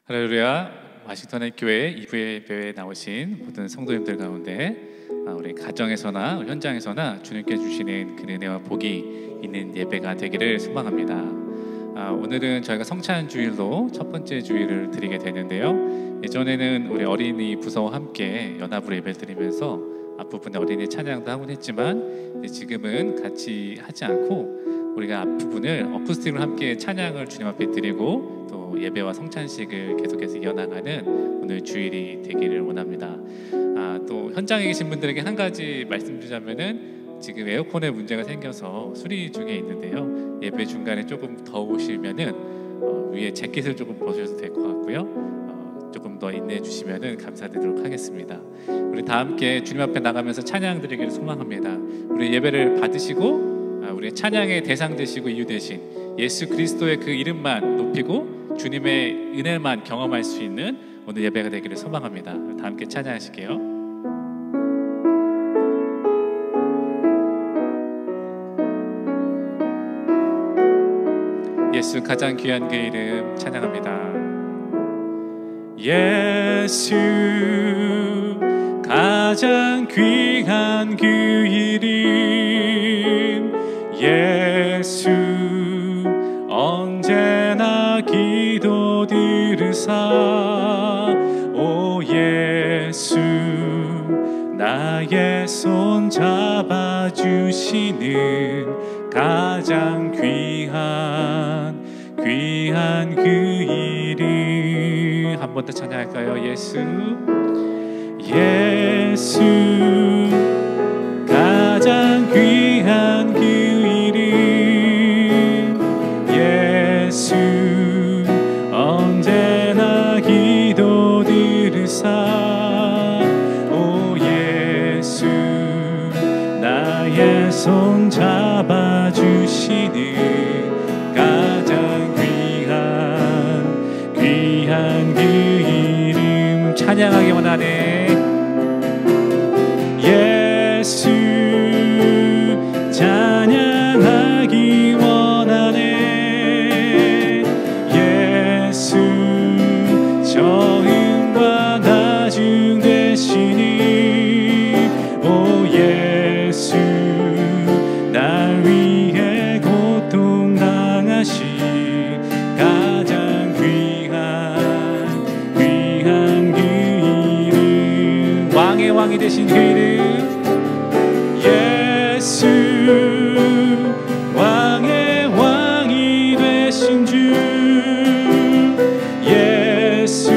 할렐루야. 와싱턴의 교회 2부 예배에 나오신 모든 성도님들 가운데 우리 가정에서나 현장에서나 주님께 주시는 그 은혜와 복이 있는 예배가 되기를 소망합니다. 오늘은 저희가 성찬 주일로 첫 번째 주일을 드리게 되는데요, 예전에는 우리 어린이 부서와 함께 연합으로 예배를 드리면서 앞부분에 어린이 찬양도 하곤 했지만 지금은 같이 하지 않고 우리가 앞부분을 어쿠스틱으로 함께 찬양을 주님 앞에 드리고 또 예배와 성찬식을 계속해서 이어나가는 오늘 주일이 되기를 원합니다. 또 현장에 계신 분들에게 한 가지 말씀드리자면은 지금 에어컨에 문제가 생겨서 수리 중에 있는데요, 예배 중간에 조금 더우시면은 위에 재킷을 조금 벗으셔도 될 것 같고요, 조금 더 인내해 주시면은 감사드리도록 하겠습니다. 우리 다 함께 주님 앞에 나가면서 찬양 드리기를 소망합니다. 우리 예배를 받으시고 우리 찬양의 대상 되시고 이유 되신 예수 그리스도의 그 이름만 높이고 주님의 은혜만 경험할 수 있는 오늘 예배가 되기를 소망합니다. 다 함께 찬양하실게요. 예수 가장 귀한 그 이름 찬양합니다. 예수 가장 귀한 그 이름, 예수 언제나 기도 들으사, 오 예수 나의 손 잡아주시는 가장 귀한 그 이름. 한 번 더 찬양할까요? 예수 가장 귀한 그 이름, 예수 언제나 기도 들으사, 오 예수 나의 손 잡아주시는 가장 귀한 그 이름. 찬양하기 원하네. 예수 찬양하기 원하네. 예수 처음과 나중 되시니, 오 예수 날 위해 고통당하신 가장 귀한 그 이름, 왕의 왕이 되신 그 이름. 예수 왕의 왕이 되신 주, 예수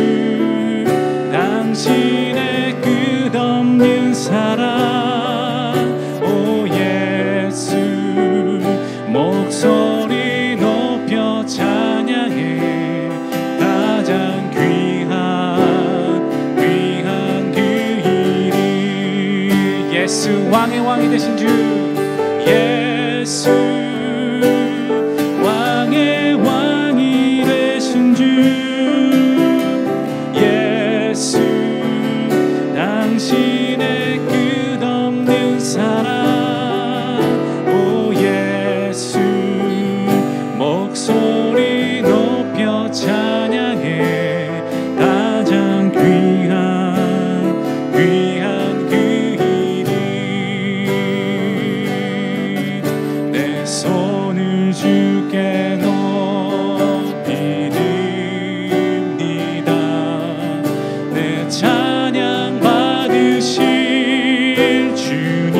당신의 끝없는 사랑, 오 예수 목소리 높여 찬양해 가장 귀한 그 이름. 예수 왕의 왕이 되신 주, 예수 왕의 왕이 되신 주, 예수 당신의 끝없는 사랑, 오 예수 목소리 높여 찬양해 가장 귀한 그 이름. 내 손을 주께 높이 듭니다. 내 찬양 받으실 주님,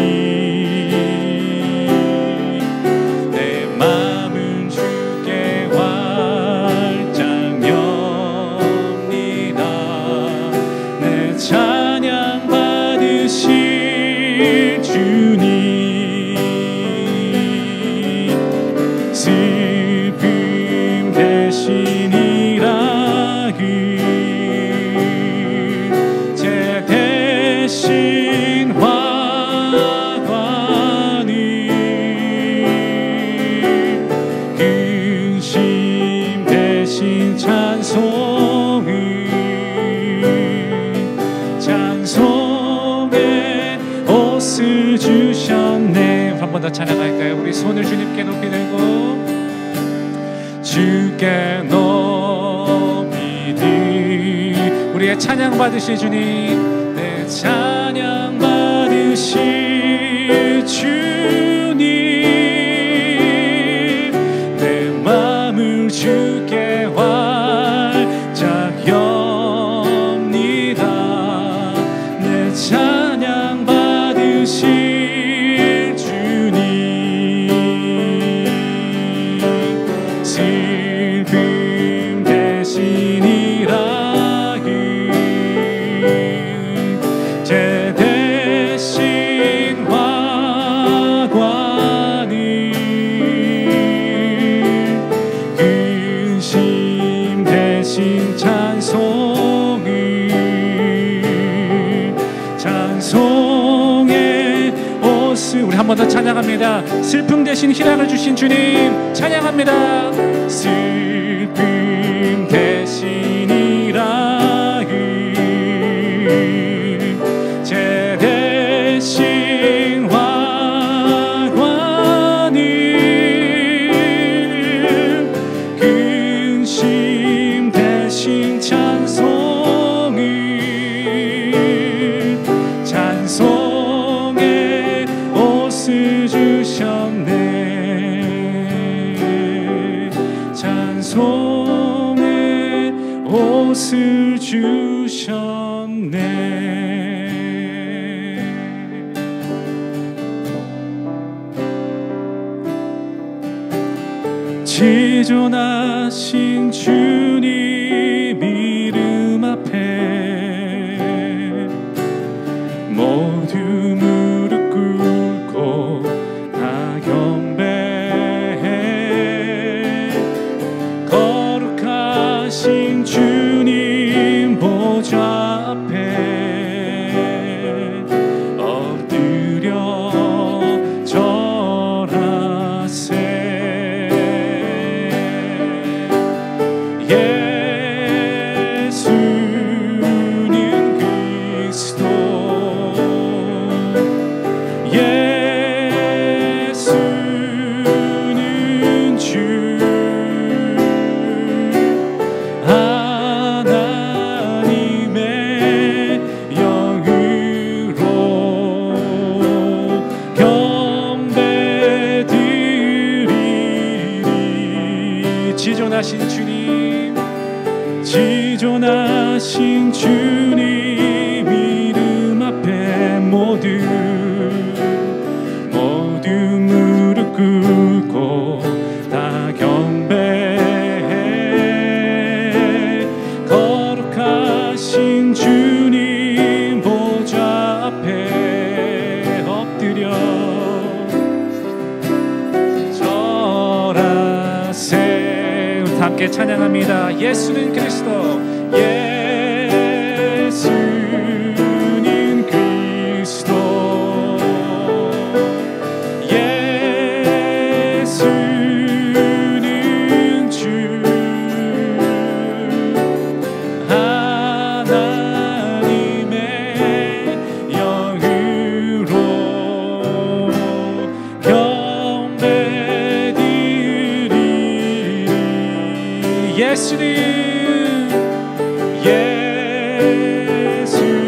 내 마음은 주께 활짝 엽니다. 내 찬양 받으실 주님, 슬픔 대신이라 제 대신 화관을, 근심 대신 찬송의 옷을 주셨네. 한 번 더 찬양할까요? 우리 손을 주님께 높이 들고 주께 높이 들 찬양 받으실 주님, 내 찬양 받으실 주님, 내 마음을 주께 활짝 엽니다. 내 찬양 받으실 주님, 슬픔 대신이라 한 번 더 찬양합니다. 슬픔 대신 희락을 주신 주님 찬양합니다. 슬픔 대신 희락을 제 대신 화관을 근심 대신 찬송을 주셨네. 찬송의 옷을 주셨네. 지존하신 주님 이름 앞에 모두 무릎 꿇고 다 경배해. 거룩하신 주님 보좌 앞에 엎드려 절하세. 지존하신 주님, 지존하신 주님 이름 앞에 모두 무릎 꿇고 다 경배해. 거룩하신 주님 보좌 앞에 엎드려 절하세. 함께 찬양합니다. 예수는 그리스도, 예수는 그리스도, 예수는 주 하나님의 영으로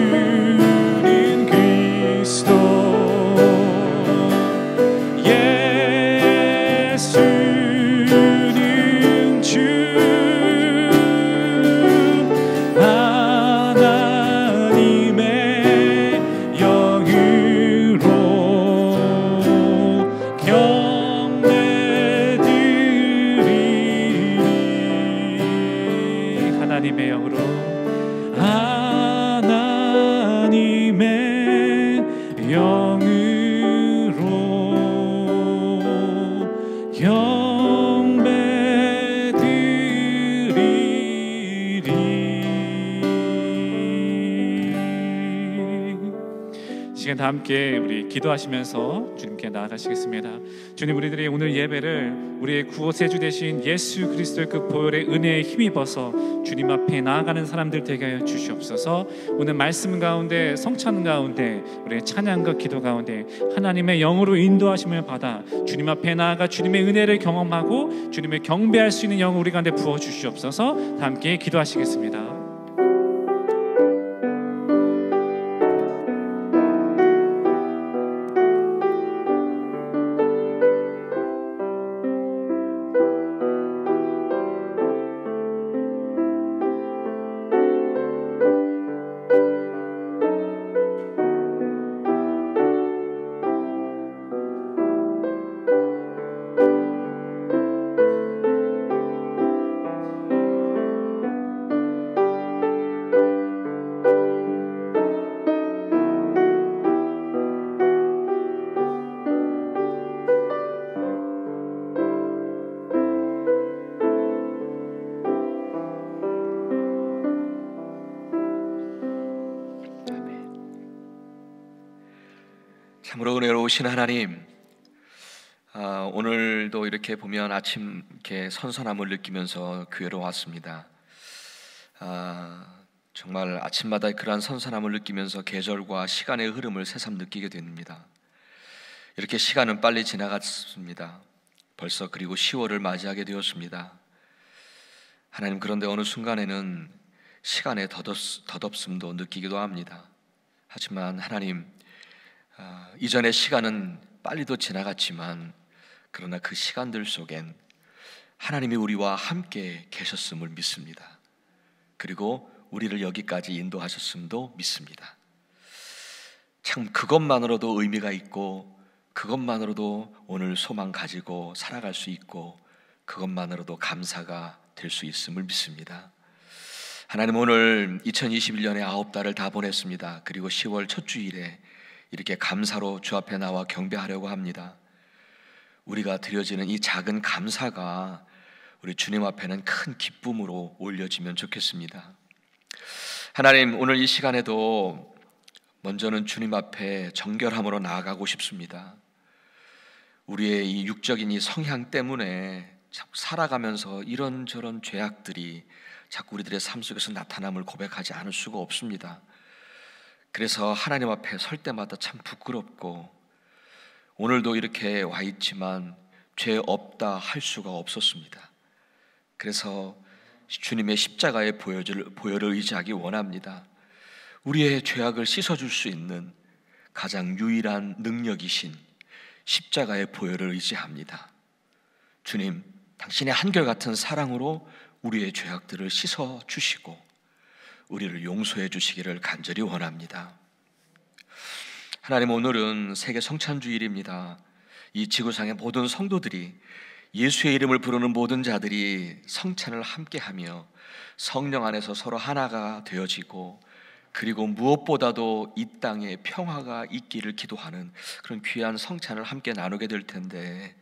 예수는 그리스도, 예수는 주 하나님의 영으로 하나님의 영으로, 하나님의 영으로 경배드리리. 시간 다 함께 우리 기도하시면서 주님께 나아가시겠습니다. 주님, 우리들이 오늘 예배를 우리의 구원세주 되신 예수 그리스도의 그 보혈의 은혜에 힘입어서 주님 앞에 나아가는 사람들 되게 하여 주시옵소서. 오늘 말씀 가운데, 성찬 가운데, 우리의 찬양과 기도 가운데 하나님의 영으로 인도하심을 받아 주님 앞에 나아가 주님의 은혜를 경험하고 주님을 경배할 수 있는 영을 우리 가운데 부어 주시옵소서. 다 함께 기도하시겠습니다. 참으로 은혜로우신 하나님, 오늘도 이렇게 보면 아침 이렇게 선선함을 느끼면서 교회로 왔습니다. 정말 아침마다 그러한 선선함을 느끼면서 계절과 시간의 흐름을 새삼 느끼게 됩니다. 이렇게 시간은 빨리 지나갔습니다. 벌써 그리고 10월을 맞이하게 되었습니다. 하나님, 그런데 어느 순간에는 시간의 덧없음도 느끼기도 합니다. 하지만 하나님, 이전의 시간은 빨리도 지나갔지만 그러나 그 시간들 속엔 하나님이 우리와 함께 계셨음을 믿습니다. 그리고 우리를 여기까지 인도하셨음도 믿습니다. 참 그것만으로도 의미가 있고, 그것만으로도 오늘 소망 가지고 살아갈 수 있고, 그것만으로도 감사가 될 수 있음을 믿습니다. 하나님, 오늘 2021년의 9달을 다 보냈습니다. 그리고 10월 첫 주일에 이렇게 감사로 주 앞에 나와 경배하려고 합니다. 우리가 드려지는 이 작은 감사가 우리 주님 앞에는 큰 기쁨으로 올려지면 좋겠습니다. 하나님, 오늘 이 시간에도 먼저는 주님 앞에 정결함으로 나아가고 싶습니다. 우리의 이 육적인 이 성향 때문에 자꾸 살아가면서 이런저런 죄악들이 자꾸 우리들의 삶 속에서 나타남을 고백하지 않을 수가 없습니다. 그래서 하나님 앞에 설 때마다 참 부끄럽고, 오늘도 이렇게 와 있지만 죄 없다 할 수가 없었습니다. 그래서 주님의 십자가의 보혈을 의지하기 원합니다. 우리의 죄악을 씻어줄 수 있는 가장 유일한 능력이신 십자가의 보혈을 의지합니다. 주님, 당신의 한결같은 사랑으로 우리의 죄악들을 씻어주시고 우리를 용서해 주시기를 간절히 원합니다. 하나님, 오늘은 세계 성찬주일입니다. 이 지구상의 모든 성도들이, 예수의 이름을 부르는 모든 자들이 성찬을 함께하며 성령 안에서 서로 하나가 되어지고, 그리고 무엇보다도 이 땅에 평화가 있기를 기도하는 그런 귀한 성찬을 함께 나누게 될 텐데,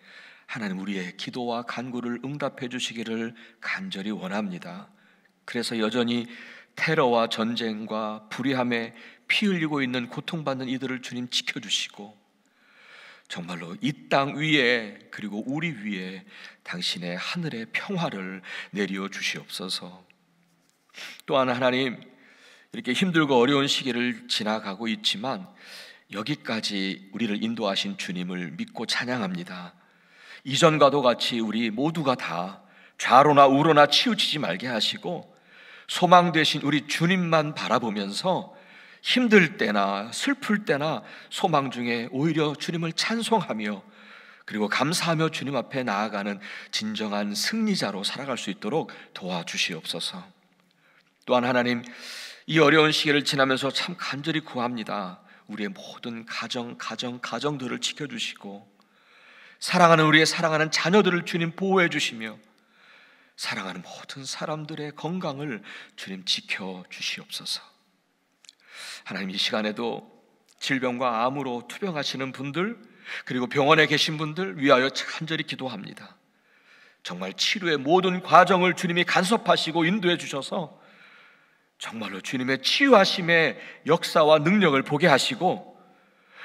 하나님, 우리의 기도와 간구를 응답해 주시기를 간절히 원합니다. 그래서 여전히 테러와 전쟁과 불의함에 피 흘리고 있는 고통받는 이들을 주님 지켜주시고, 정말로 이 땅 위에 그리고 우리 위에 당신의 하늘의 평화를 내려 주시옵소서. 또한 하나님, 이렇게 힘들고 어려운 시기를 지나가고 있지만 여기까지 우리를 인도하신 주님을 믿고 찬양합니다. 이전과도 같이 우리 모두가 다 좌로나 우로나 치우치지 말게 하시고, 소망 되신 우리 주님만 바라보면서 힘들 때나 슬플 때나 소망 중에 오히려 주님을 찬송하며 그리고 감사하며 주님 앞에 나아가는 진정한 승리자로 살아갈 수 있도록 도와주시옵소서. 또한 하나님, 이 어려운 시기를 지나면서 참 간절히 구합니다. 우리의 모든 가정들을 지켜주시고, 사랑하는 우리의 사랑하는 자녀들을 주님 보호해 주시며, 사랑하는 모든 사람들의 건강을 주님 지켜주시옵소서. 하나님, 이 시간에도 질병과 암으로 투병하시는 분들, 그리고 병원에 계신 분들 위하여 간절히 기도합니다. 정말 치료의 모든 과정을 주님이 간섭하시고 인도해 주셔서 정말로 주님의 치유하심의 역사와 능력을 보게 하시고,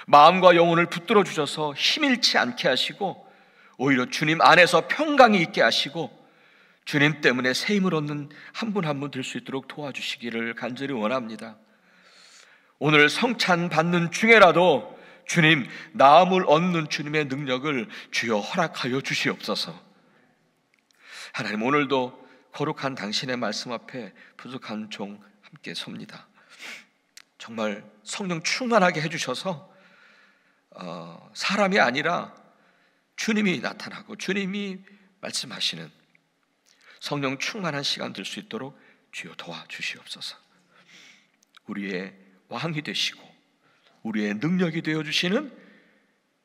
마음과 영혼을 붙들어 주셔서 힘 잃지 않게 하시고, 오히려 주님 안에서 평강이 있게 하시고, 주님 때문에 새 힘을 얻는 한 분 한 분 될 수 있도록 도와주시기를 간절히 원합니다. 오늘 성찬 받는 중에라도 주님, 나음을 얻는 주님의 능력을 주여 허락하여 주시옵소서. 하나님, 오늘도 거룩한 당신의 말씀 앞에 부족한 종 함께 섭니다. 정말 성령 충만하게 해주셔서 사람이 아니라 주님이 나타나고 주님이 말씀하시는 성령 충만한 시간 될 수 있도록 주여 도와주시옵소서. 우리의 왕이 되시고 우리의 능력이 되어주시는,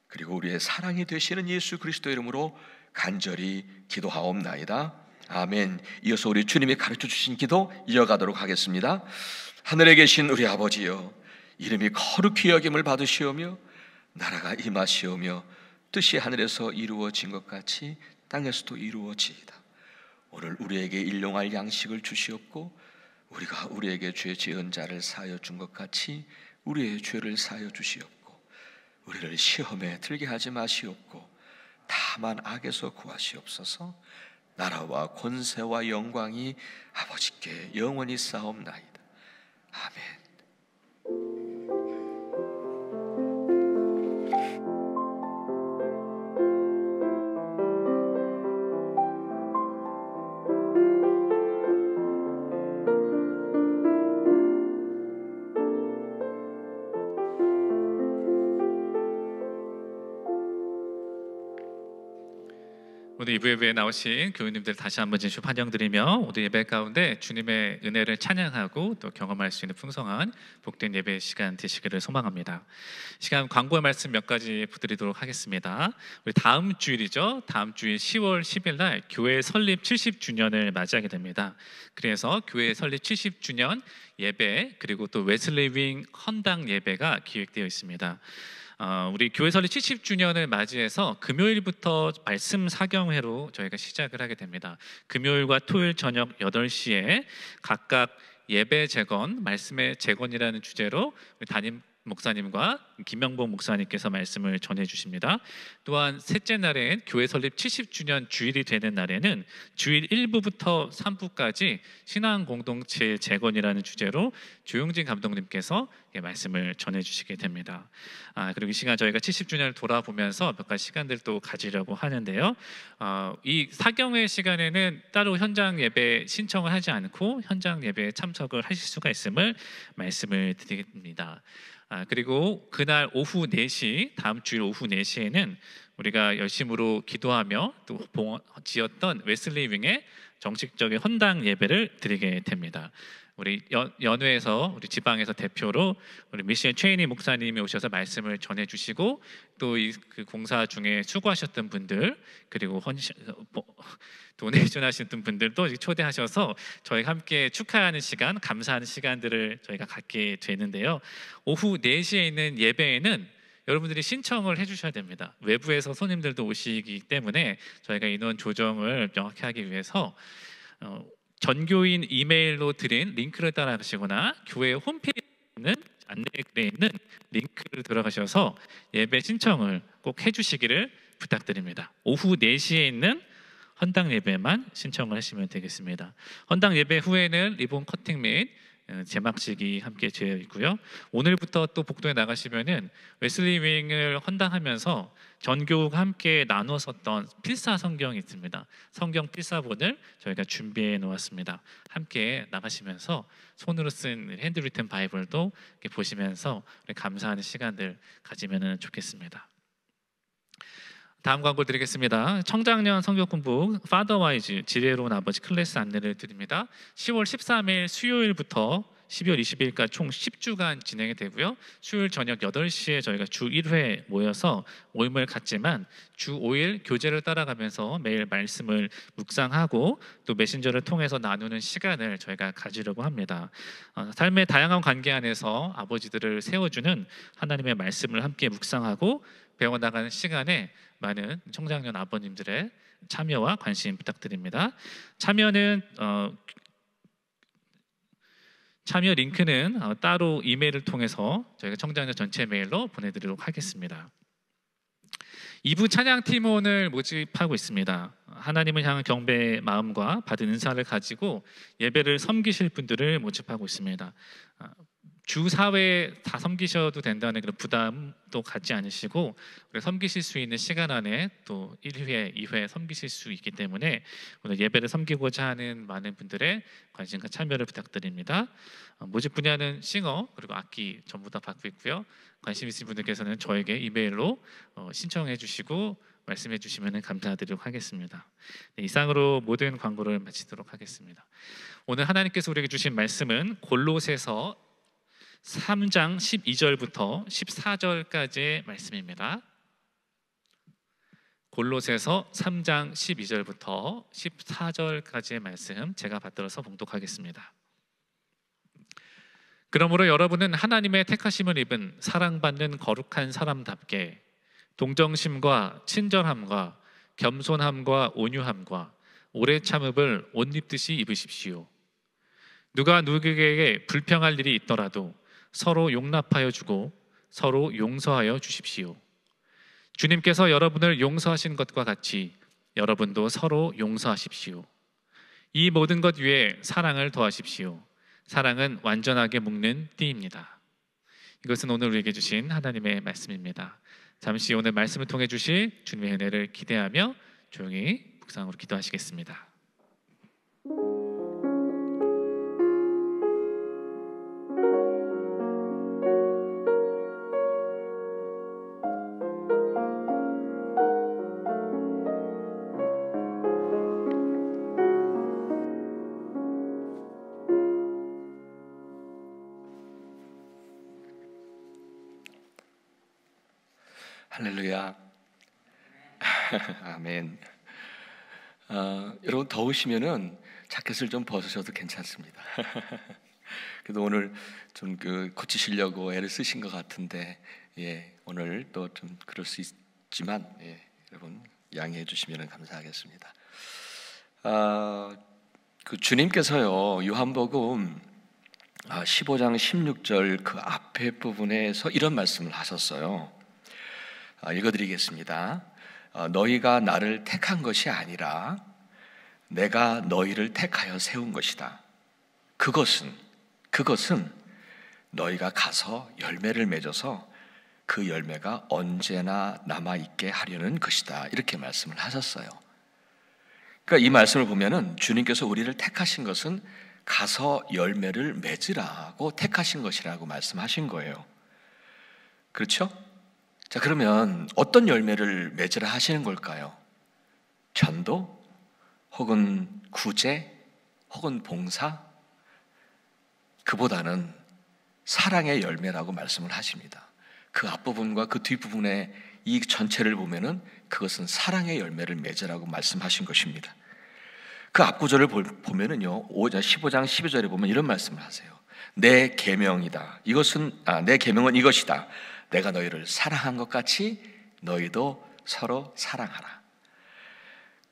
그리고 우리의 사랑이 되시는 예수 그리스도 이름으로 간절히 기도하옵나이다. 아멘. 이어서 우리 주님이 가르쳐 주신 기도 이어가도록 하겠습니다. 하늘에 계신 우리 아버지여, 이름이 거룩히 여김을 받으시오며 나라가 임하시오며 뜻이 하늘에서 이루어진 것 같이 땅에서도 이루어지이다. 오늘 우리에게 일용할 양식을 주시옵고, 우리가 우리에게 죄 지은 자를 사하여 준 것 같이 우리의 죄를 사하여 주시옵고, 우리를 시험에 들게 하지 마시옵고 다만 악에서 구하시옵소서. 나라와 권세와 영광이 아버지께 영원히 쌓옵나이다. 아멘. 오늘 이부 예배에 나오신 교우님들 다시 한번 진심 환영드리며 오늘 예배 가운데 주님의 은혜를 찬양하고 또 경험할 수 있는 풍성한 복된 예배 시간 되시기를 소망합니다. 시간 광고의 말씀 몇 가지 부드리도록 하겠습니다. 우리 다음 주일이죠. 다음 주일 10월 10일 날 교회 설립 70주년을 맞이하게 됩니다. 그래서 교회 설립 70주년 예배 그리고 또 웨슬리 윙 헌당 예배가 기획되어 있습니다. 우리 교회 설립 70주년을 맞이해서 금요일부터 말씀 사경회로 저희가 시작을 하게 됩니다. 금요일과 토요일 저녁 8시에 각각 예배 재건, 말씀의 재건이라는 주제로 우리 담임 목사님과 김명복 목사님께서 말씀을 전해 주십니다. 또한 셋째 날엔 교회 설립 70주년 주일이 되는 날에는 주일 1부부터 3부까지 신앙 공동체 재건이라는 주제로 조용진 감독님께서 말씀을 전해 주시게 됩니다. 그리고 이 시간 저희가 70주년을 돌아보면서 몇 가지 시간들을 또 가지려고 하는데요. 이 사경회 시간에는 따로 현장 예배 신청을 하지 않고 현장 예배에 참석을 하실 수가 있음을 말씀을 드립니다. 그리고 그날 오후 4시, 다음 주일 오후 4시에는 우리가 열심으로 기도하며 또 지었던 웨슬리 윙의 정식적인 헌당 예배를 드리게 됩니다. 우리 연회에서 우리 지방에서 대표로 우리 미셸 최인희 목사님이 오셔서 말씀을 전해주시고 또 이 그 공사 중에 수고하셨던 분들 그리고 도네이션 하셨던 분들도 초대하셔서 저희가 함께 축하하는 시간, 감사하는 시간들을 저희가 갖게 되는데요. 오후 4시에 있는 예배에는 여러분들이 신청을 해주셔야 됩니다. 외부에서 손님들도 오시기 때문에 저희가 인원 조정을 명확히 하기 위해서 전교인 이메일로 드린 링크를 따라가시거나 교회 홈페이지에 있는 안내글에 있는 링크를 들어가셔서 예배 신청을 꼭 해주시기를 부탁드립니다. 오후 4시에 있는 헌당 예배만 신청을 하시면 되겠습니다. 헌당 예배 후에는 리본 커팅 및 제막식이 함께 되어 있고요. 오늘부터 또 복도에 나가시면은 웨슬리 윙을 헌당하면서 전교우가 함께 나누어 썼던 필사 성경이 있습니다. 성경 필사본을 저희가 준비해 놓았습니다. 함께 나가시면서 손으로 쓴 핸드리튼 바이블도 이렇게 보시면서 감사하는 시간들 가지면 좋겠습니다. 다음 광고 드리겠습니다. 청장년 성경 공부 파더와이즈 지혜로운 아버지 클래스 안내를 드립니다. 10월 13일 수요일부터 12월 20일까지 총 10주간 진행이 되고요. 수요일 저녁 8시에 저희가 주 1회 모여서 모임을 갖지만 주 5일 교재를 따라가면서 매일 말씀을 묵상하고 또 메신저를 통해서 나누는 시간을 저희가 가지려고 합니다. 삶의 다양한 관계 안에서 아버지들을 세워주는 하나님의 말씀을 함께 묵상하고 배워나가는 시간에 많은 청장년 아버님들의 참여와 관심 부탁드립니다. 참여 링크는 따로 이메일을 통해서 저희가 청장년 전체 메일로 보내드리도록 하겠습니다. 2부 찬양팀 오늘 모집하고 있습니다. 하나님을 향한 경배의 마음과 받은 은사를 가지고 예배를 섬기실 분들을 모집하고 있습니다. 주 4회 다 섬기셔도 된다는 그런 부담도 갖지 않으시고 섬기실 수 있는 시간 안에 또 1회, 2회 섬기실 수 있기 때문에 오늘 예배를 섬기고자 하는 많은 분들의 관심과 참여를 부탁드립니다. 모집 분야는 싱어 그리고 악기 전부 다 받고 있고요. 관심 있으신 분들께서는 저에게 이메일로 신청해 주시고 말씀해 주시면 감사드리도록 하겠습니다. 네, 이상으로 모든 광고를 마치도록 하겠습니다. 오늘 하나님께서 우리에게 주신 말씀은 골로새서 3장 12절부터 14절까지의 말씀입니다. 골로새서 3장 12절부터 14절까지의 말씀 제가 받들어서 봉독하겠습니다. 그러므로 여러분은 하나님의 택하심을 입은 사랑받는 거룩한 사람답게 동정심과 친절함과 겸손함과 온유함과 오래 참음을 옷 입듯이 입으십시오. 누가 누구에게 불평할 일이 있더라도 서로 용납하여 주고 서로 용서하여 주십시오. 주님께서 여러분을 용서하신 것과 같이 여러분도 서로 용서하십시오. 이 모든 것 위에 사랑을 더하십시오. 사랑은 완전하게 묶는 띠입니다. 이것은 오늘 우리에게 주신 하나님의 말씀입니다. 잠시 오늘 말씀을 통해 주실 주님의 은혜를 기대하며 조용히 묵상으로 기도하시겠습니다. 할렐루야. 아멘. 여러분 더우시면은 자켓을 좀 벗으셔도 괜찮습니다. 그래도 오늘 좀 고치시려고 애를 쓰신 것 같은데, 오늘 또 좀 그럴 수 있지만, 여러분 양해해 주시면 감사하겠습니다. 주님께서요, 요한복음 15장 16절 그 앞에 부분에서 이런 말씀을 하셨어요. 읽어드리겠습니다. 너희가 나를 택한 것이 아니라 내가 너희를 택하여 세운 것이다. 그것은 너희가 가서 열매를 맺어서 그 열매가 언제나 남아있게 하려는 것이다. 이렇게 말씀을 하셨어요. 그러니까 이 말씀을 보면은 주님께서 우리를 택하신 것은 가서 열매를 맺으라고 택하신 것이라고 말씀하신 거예요. 그렇죠? 자, 그러면 어떤 열매를 맺으라 하시는 걸까요? 전도? 혹은 구제? 혹은 봉사? 그보다는 사랑의 열매라고 말씀을 하십니다. 그 앞부분과 그 뒷부분의 이 전체를 보면은 그것은 사랑의 열매를 맺으라고 말씀하신 것입니다. 그 앞구절을 보면은요, 15장 12절에 보면 이런 말씀을 하세요. 내 계명이다. 내 계명은 이것이다. 내가 너희를 사랑한 것 같이 너희도 서로 사랑하라.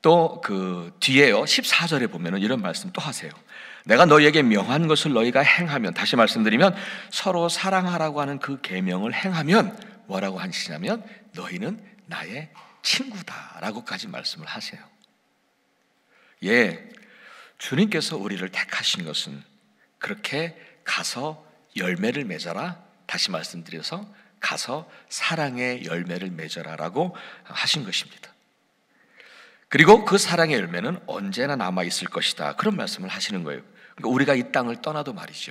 또 그 뒤에요, 14절에 보면은 이런 말씀 또 하세요. 내가 너희에게 명한 것을 너희가 행하면, 다시 말씀드리면 서로 사랑하라고 하는 그 계명을 행하면 뭐라고 하시냐면 너희는 나의 친구다라고까지 말씀을 하세요. 주님께서 우리를 택하신 것은 그렇게 가서 열매를 맺어라, 다시 말씀드려서 가서 사랑의 열매를 맺어라라고 하신 것입니다. 그리고 그 사랑의 열매는 언제나 남아있을 것이다, 그런 말씀을 하시는 거예요. 그러니까 우리가 이 땅을 떠나도 말이죠.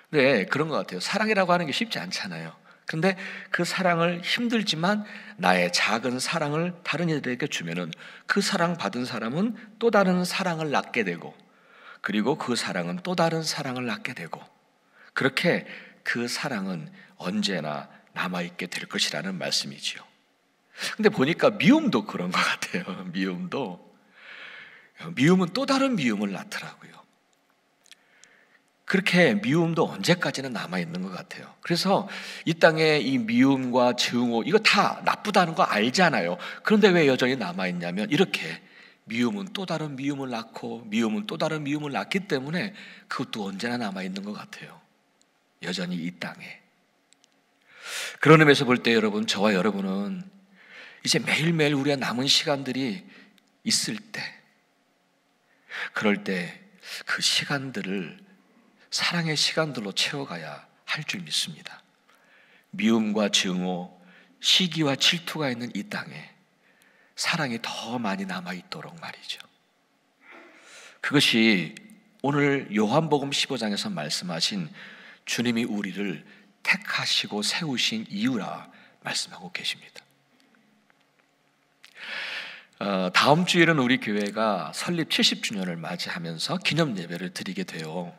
네, 그런 것 같아요. 사랑이라고 하는 게 쉽지 않잖아요. 그런데 그 사랑을 힘들지만 나의 작은 사랑을 다른 이들에게 주면은 그 사랑 받은 사람은 또 다른 사랑을 낳게 되고, 그리고 그 사랑은 또 다른 사랑을 낳게 되고, 그렇게 그 사랑은 언제나 남아있게 될 것이라는 말씀이지요. 근데 보니까 미움도 그런 것 같아요. 미움은 또 다른 미움을 낳더라고요. 그렇게 미움도 언제까지는 남아있는 것 같아요. 그래서 이 땅에 이 미움과 증오, 이거 다 나쁘다는 거 알잖아요. 그런데 왜 여전히 남아있냐면 이렇게 미움은 또 다른 미움을 낳고 미움은 또 다른 미움을 낳기 때문에 그것도 언제나 남아있는 것 같아요. 여전히 이 땅에. 그런 의미에서 볼 때 여러분, 저와 여러분은 이제 매일매일 우리가 남은 시간들이 있을 때, 그럴 때 그 시간들을 사랑의 시간들로 채워가야 할 줄 믿습니다. 미움과 증오, 시기와 질투가 있는 이 땅에 사랑이 더 많이 남아있도록 말이죠. 그것이 오늘 요한복음 15장에서 말씀하신 주님이 우리를 택하시고 세우신 이유라 말씀하고 계십니다. 다음 주에는 우리 교회가 설립 70주년을 맞이하면서 기념 예배를 드리게 돼요.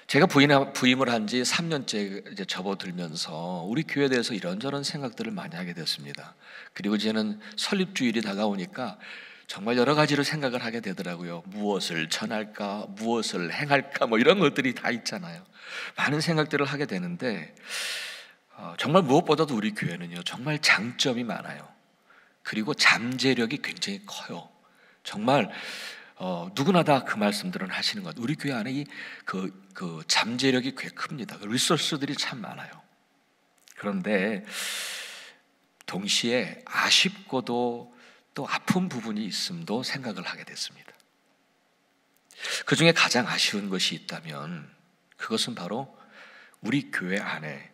제가 부임을 한 지 3년째 이제 접어들면서 우리 교회에 대해서 이런저런 생각들을 많이 하게 됐습니다. 그리고 이제는 설립주일이 다가오니까 정말 여러 가지로 생각을 하게 되더라고요. 무엇을 전할까, 무엇을 행할까, 뭐 이런 것들이 다 있잖아요. 많은 생각들을 하게 되는데 정말 무엇보다도 우리 교회는요, 정말 장점이 많아요. 그리고 잠재력이 굉장히 커요. 정말 누구나 다 그 말씀들은 하시는 것 같아요. 우리 교회 안에 그 잠재력이 꽤 큽니다. 리소스들이 참 많아요. 그런데 동시에 아쉽고도 또 아픈 부분이 있음도 생각을 하게 됐습니다. 그 중에 가장 아쉬운 것이 있다면 그것은 바로 우리 교회 안에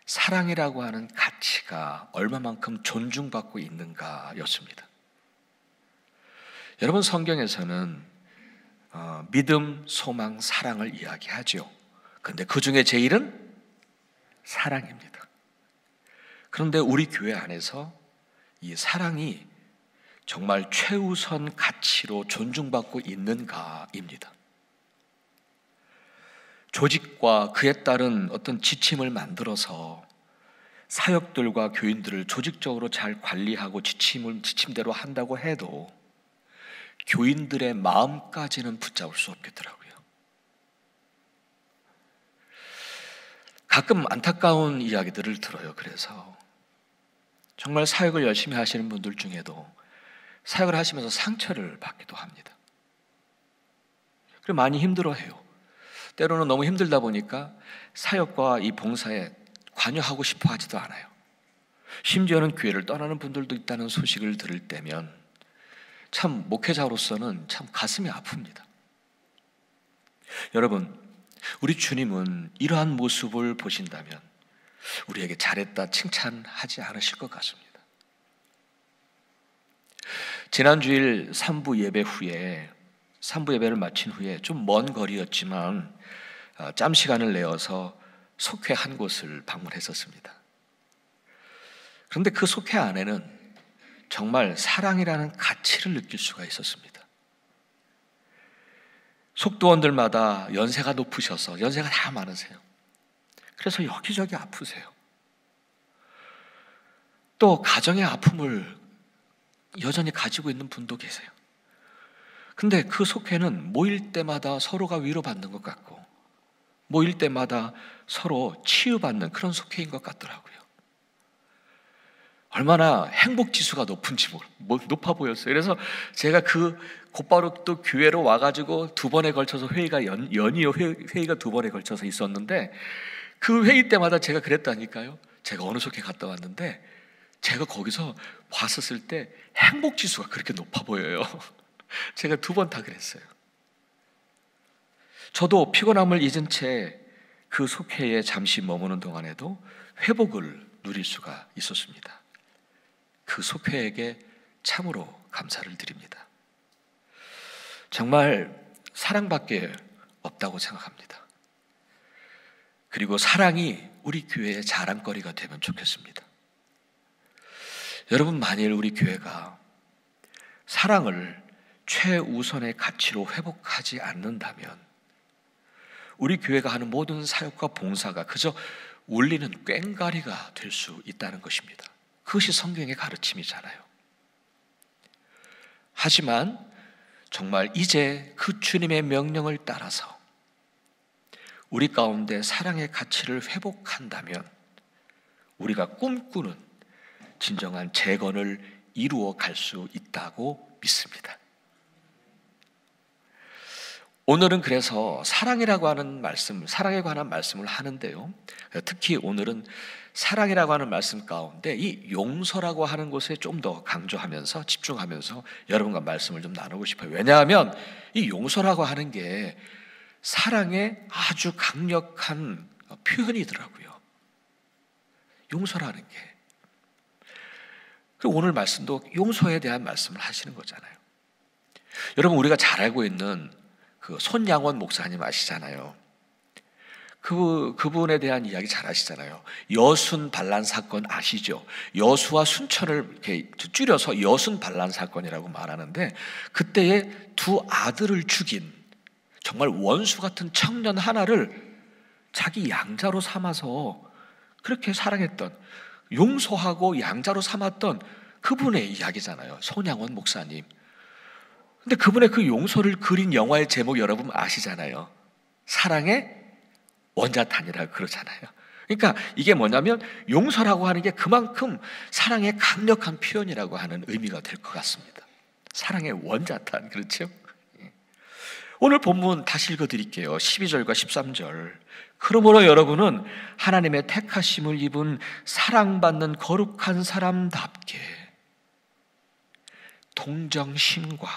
사랑이라고 하는 가치가 얼마만큼 존중받고 있는가였습니다. 여러분, 성경에서는 믿음, 소망, 사랑을 이야기하죠. 그런데 그 중에 제일은 사랑입니다. 그런데 우리 교회 안에서 이 사랑이 정말 최우선 가치로 존중받고 있는가입니다. 조직과 그에 따른 어떤 지침을 만들어서 사역들과 교인들을 조직적으로 잘 관리하고 지침대로 한다고 해도 교인들의 마음까지는 붙잡을 수 없겠더라고요. 가끔 안타까운 이야기들을 들어요. 그래서 정말 사역을 열심히 하시는 분들 중에도 사역을 하시면서 상처를 받기도 합니다. 그리고 많이 힘들어해요. 때로는 너무 힘들다 보니까 사역과 이 봉사에 관여하고 싶어 하지도 않아요. 심지어는 교회를 떠나는 분들도 있다는 소식을 들을 때면 참 목회자로서는 참 가슴이 아픕니다. 여러분, 우리 주님은 이러한 모습을 보신다면 우리에게 잘했다 칭찬하지 않으실 것 같습니다. 지난 주일 3부 예배를 마친 후에 좀 먼 거리였지만 짬 시간을 내어서 속회 한 곳을 방문했었습니다. 그런데 그 속회 안에는 정말 사랑이라는 가치를 느낄 수가 있었습니다. 속도원들마다 연세가 높으셔서 연세가 다 많으세요. 그래서 여기저기 아프세요. 또 가정의 아픔을 여전히 가지고 있는 분도 계세요. 근데 그 속회는 모일 때마다 서로가 위로받는 것 같고 모일 때마다 서로 치유받는 그런 속회인 것 같더라고요. 얼마나 행복지수가 높아 보였어요. 그래서 제가 곧바로 또 교회로 와가지고 두 번에 걸쳐서 회의가 연이어 회의가 두 번에 걸쳐서 있었는데 그 회의 때마다 제가 그랬다니까요. 제가 어느 속회 갔다 왔는데 제가 거기서 봤었을 때 행복지수가 그렇게 높아 보여요. 제가 두 번 다 그랬어요. 저도 피곤함을 잊은 채 그 속회에 잠시 머무는 동안에도 회복을 누릴 수가 있었습니다. 그 속회에게 참으로 감사를 드립니다. 정말 사랑밖에 없다고 생각합니다. 그리고 사랑이 우리 교회의 자랑거리가 되면 좋겠습니다. 여러분, 만일 우리 교회가 사랑을 최우선의 가치로 회복하지 않는다면 우리 교회가 하는 모든 사역과 봉사가 그저 울리는 꽹과리가 될 수 있다는 것입니다. 그것이 성경의 가르침이잖아요. 하지만 정말 이제 그 주님의 명령을 따라서 우리 가운데 사랑의 가치를 회복한다면 우리가 꿈꾸는 진정한 재건을 이루어 갈 수 있다고 믿습니다. 오늘은 그래서 사랑이라고 하는 말씀, 사랑에 관한 말씀을 하는데요. 특히 오늘은 사랑이라고 하는 말씀 가운데 이 용서라고 하는 것에 좀 더 강조하면서 집중하면서 여러분과 말씀을 좀 나누고 싶어요. 왜냐하면 이 용서라고 하는 게 사랑의 아주 강력한 표현이더라고요. 용서라는 게. 오늘 말씀도 용서에 대한 말씀을 하시는 거잖아요. 여러분, 우리가 잘 알고 있는 그 손양원 목사님 아시잖아요. 그분에 대한 이야기 잘 아시잖아요. 여순 반란 사건 아시죠? 여수와 순천을 이렇게 줄여서 여순 반란 사건이라고 말하는데 그때에 두 아들을 죽인 정말 원수 같은 청년 하나를 자기 양자로 삼아서 그렇게 사랑했던, 용서하고 양자로 삼았던 그분의 이야기잖아요. 손양원 목사님. 근데 그분의 그 용서를 그린 영화의 제목 여러분 아시잖아요. 사랑의 원자탄이라고 그러잖아요. 그러니까 이게 뭐냐면 용서라고 하는 게 그만큼 사랑의 강력한 표현이라고 하는 의미가 될 것 같습니다. 사랑의 원자탄, 그렇죠? 오늘 본문 다시 읽어드릴게요. 12절과 13절. 그러므로 여러분은 하나님의 택하심을 입은 사랑받는 거룩한 사람답게 동정심과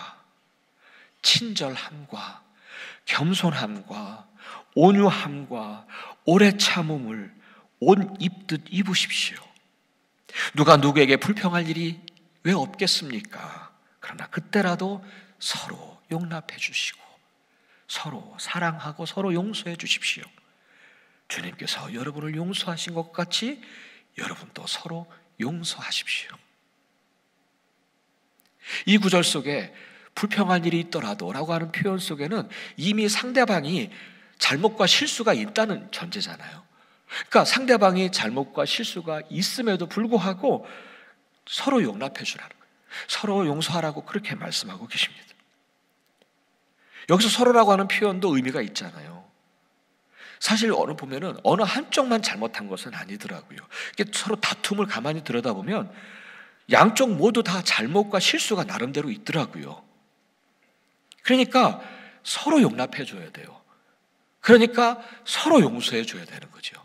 친절함과 겸손함과 온유함과 오래 참음을 옷 입듯 입으십시오. 누가 누구에게 불평할 일이 왜 없겠습니까? 그러나 그때라도 서로 용납해 주시고 서로 사랑하고 서로 용서해 주십시오. 주님께서 여러분을 용서하신 것 같이 여러분도 서로 용서하십시오. 이 구절 속에 불평할 일이 있더라도 라고 하는 표현 속에는 이미 상대방이 잘못과 실수가 있다는 전제잖아요. 그러니까 상대방이 잘못과 실수가 있음에도 불구하고 서로 용납해 주라는 거예요. 서로 용서하라고 그렇게 말씀하고 계십니다. 여기서 서로라고 하는 표현도 의미가 있잖아요. 사실 보면은 어느 한쪽만 잘못한 것은 아니더라고요. 서로 다툼을 가만히 들여다보면 양쪽 모두 다 잘못과 실수가 나름대로 있더라고요. 그러니까 서로 용납해 줘야 돼요. 그러니까 서로 용서해 줘야 되는 거죠.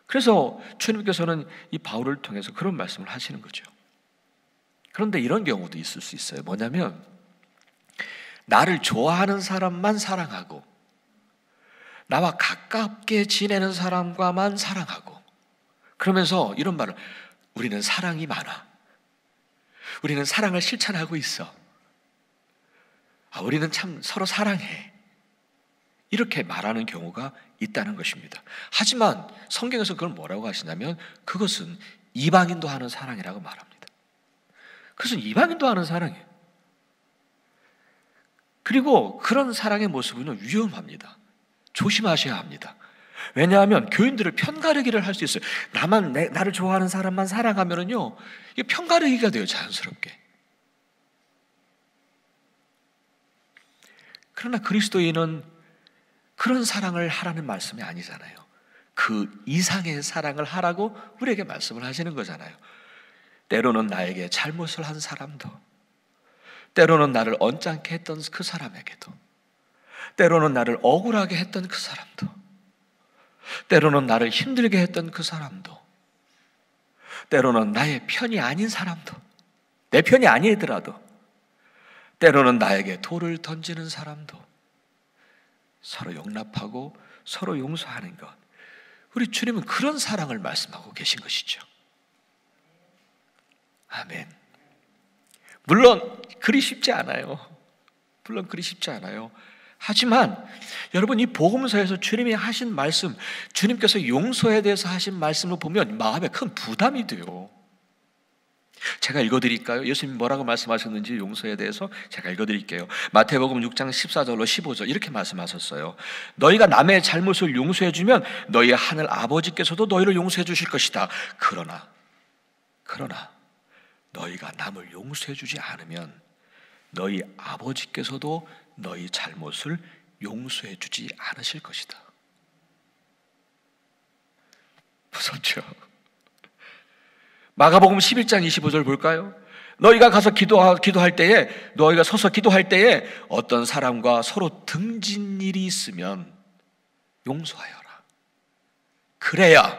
그래서 주님께서는 이 바울을 통해서 그런 말씀을 하시는 거죠. 그런데 이런 경우도 있을 수 있어요. 뭐냐면 나를 좋아하는 사람만 사랑하고 나와 가깝게 지내는 사람과만 사랑하고 그러면서 이런 말을 우리는 사랑이 많아. 우리는 사랑을 실천하고 있어. 우리는 참 서로 사랑해. 이렇게 말하는 경우가 있다는 것입니다. 하지만 성경에서 그걸 뭐라고 하시냐면 그것은 이방인도 하는 사랑이라고 말합니다. 그것은 이방인도 하는 사랑이에요. 그리고 그런 사랑의 모습은 위험합니다. 조심하셔야 합니다. 왜냐하면 교인들을 편가르기를 할 수 있어요. 나를 좋아하는 사람만 사랑하면은요, 이게 편가르기가 돼요, 자연스럽게. 그러나 그리스도인은 그런 사랑을 하라는 말씀이 아니잖아요. 그 이상의 사랑을 하라고 우리에게 말씀을 하시는 거잖아요. 때로는 나에게 잘못을 한 사람도, 때로는 나를 언짢게 했던 그 사람에게도, 때로는 나를 억울하게 했던 그 사람도, 때로는 나를 힘들게 했던 그 사람도, 때로는 나의 편이 아닌 사람도, 내 편이 아니더라도, 때로는 나에게 돌을 던지는 사람도 서로 용납하고 서로 용서하는 것, 우리 주님은 그런 사랑을 말씀하고 계신 것이죠. 아멘. 물론 그리 쉽지 않아요. 하지만 여러분, 이 복음서에서 주님이 하신 말씀, 주님께서 용서에 대해서 하신 말씀을 보면 마음에 큰 부담이 돼요. 제가 읽어드릴까요? 예수님이 뭐라고 말씀하셨는지 용서에 대해서 제가 읽어드릴게요. 마태복음 6장 14절로 15절 이렇게 말씀하셨어요. 너희가 남의 잘못을 용서해주면 너희 하늘 아버지께서도 너희를 용서해 주실 것이다. 그러나 너희가 남을 용서해주지 않으면 너희 아버지께서도 너희 잘못을 용서해주지 않으실 것이다. 무섭죠? 마가복음 11장 25절 볼까요? 너희가 가서 기도할 때에, 너희가 서서 기도할 때에 어떤 사람과 서로 등진 일이 있으면 용서하여라. 그래야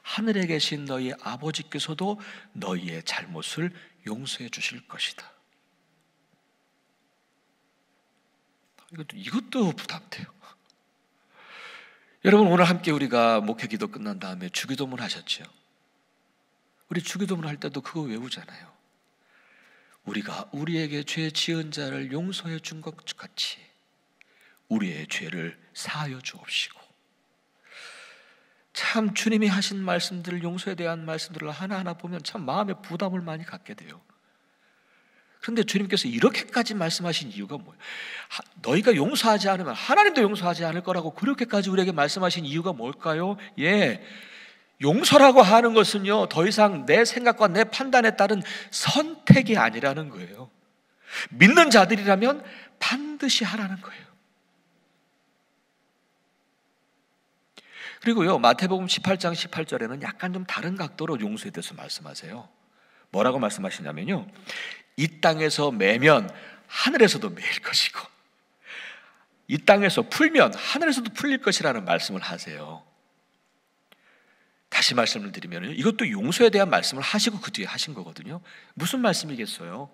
하늘에 계신 너희 아버지께서도 너희의 잘못을 용서해 주실 것이다. 이것도 부담돼요. 여러분, 오늘 함께 우리가 목회 기도 끝난 다음에 주기도문 하셨죠? 우리 주기도문 할 때도 그거 외우잖아요. 우리가 우리에게 죄 지은 자를 용서해 준 것 같이 우리의 죄를 사하여 주옵시고. 참 주님이 하신 말씀들, 용서에 대한 말씀들을 하나하나 보면 참 마음에 부담을 많이 갖게 돼요. 그런데 주님께서 이렇게까지 말씀하신 이유가 뭐예요? 너희가 용서하지 않으면 하나님도 용서하지 않을 거라고 그렇게까지 우리에게 말씀하신 이유가 뭘까요? 용서라고 하는 것은요, 더 이상 내 생각과 내 판단에 따른 선택이 아니라는 거예요. 믿는 자들이라면 반드시 하라는 거예요. 그리고요, 마태복음 18장 18절에는 약간 좀 다른 각도로 용서에 대해서 말씀하세요. 뭐라고 말씀하시냐면요, 이 땅에서 매면 하늘에서도 매일 것이고 이 땅에서 풀면 하늘에서도 풀릴 것이라는 말씀을 하세요. 다시 말씀을 드리면 이것도 용서에 대한 말씀을 하시고 그 뒤에 하신 거거든요. 무슨 말씀이겠어요?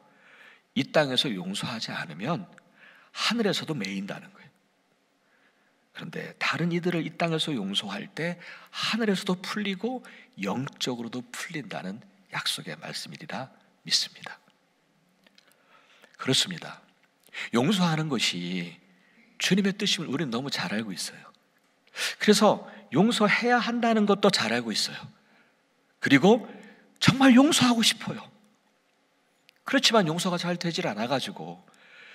이 땅에서 용서하지 않으면 하늘에서도 매인다는 거예요. 그런데 다른 이들을 이 땅에서 용서할 때 하늘에서도 풀리고 영적으로도 풀린다는 약속의 말씀이리라 믿습니다. 그렇습니다. 용서하는 것이 주님의 뜻임을 우리는 너무 잘 알고 있어요. 그래서 용서해야 한다는 것도 잘 알고 있어요. 그리고 정말 용서하고 싶어요. 그렇지만 용서가 잘 되질 않아가지고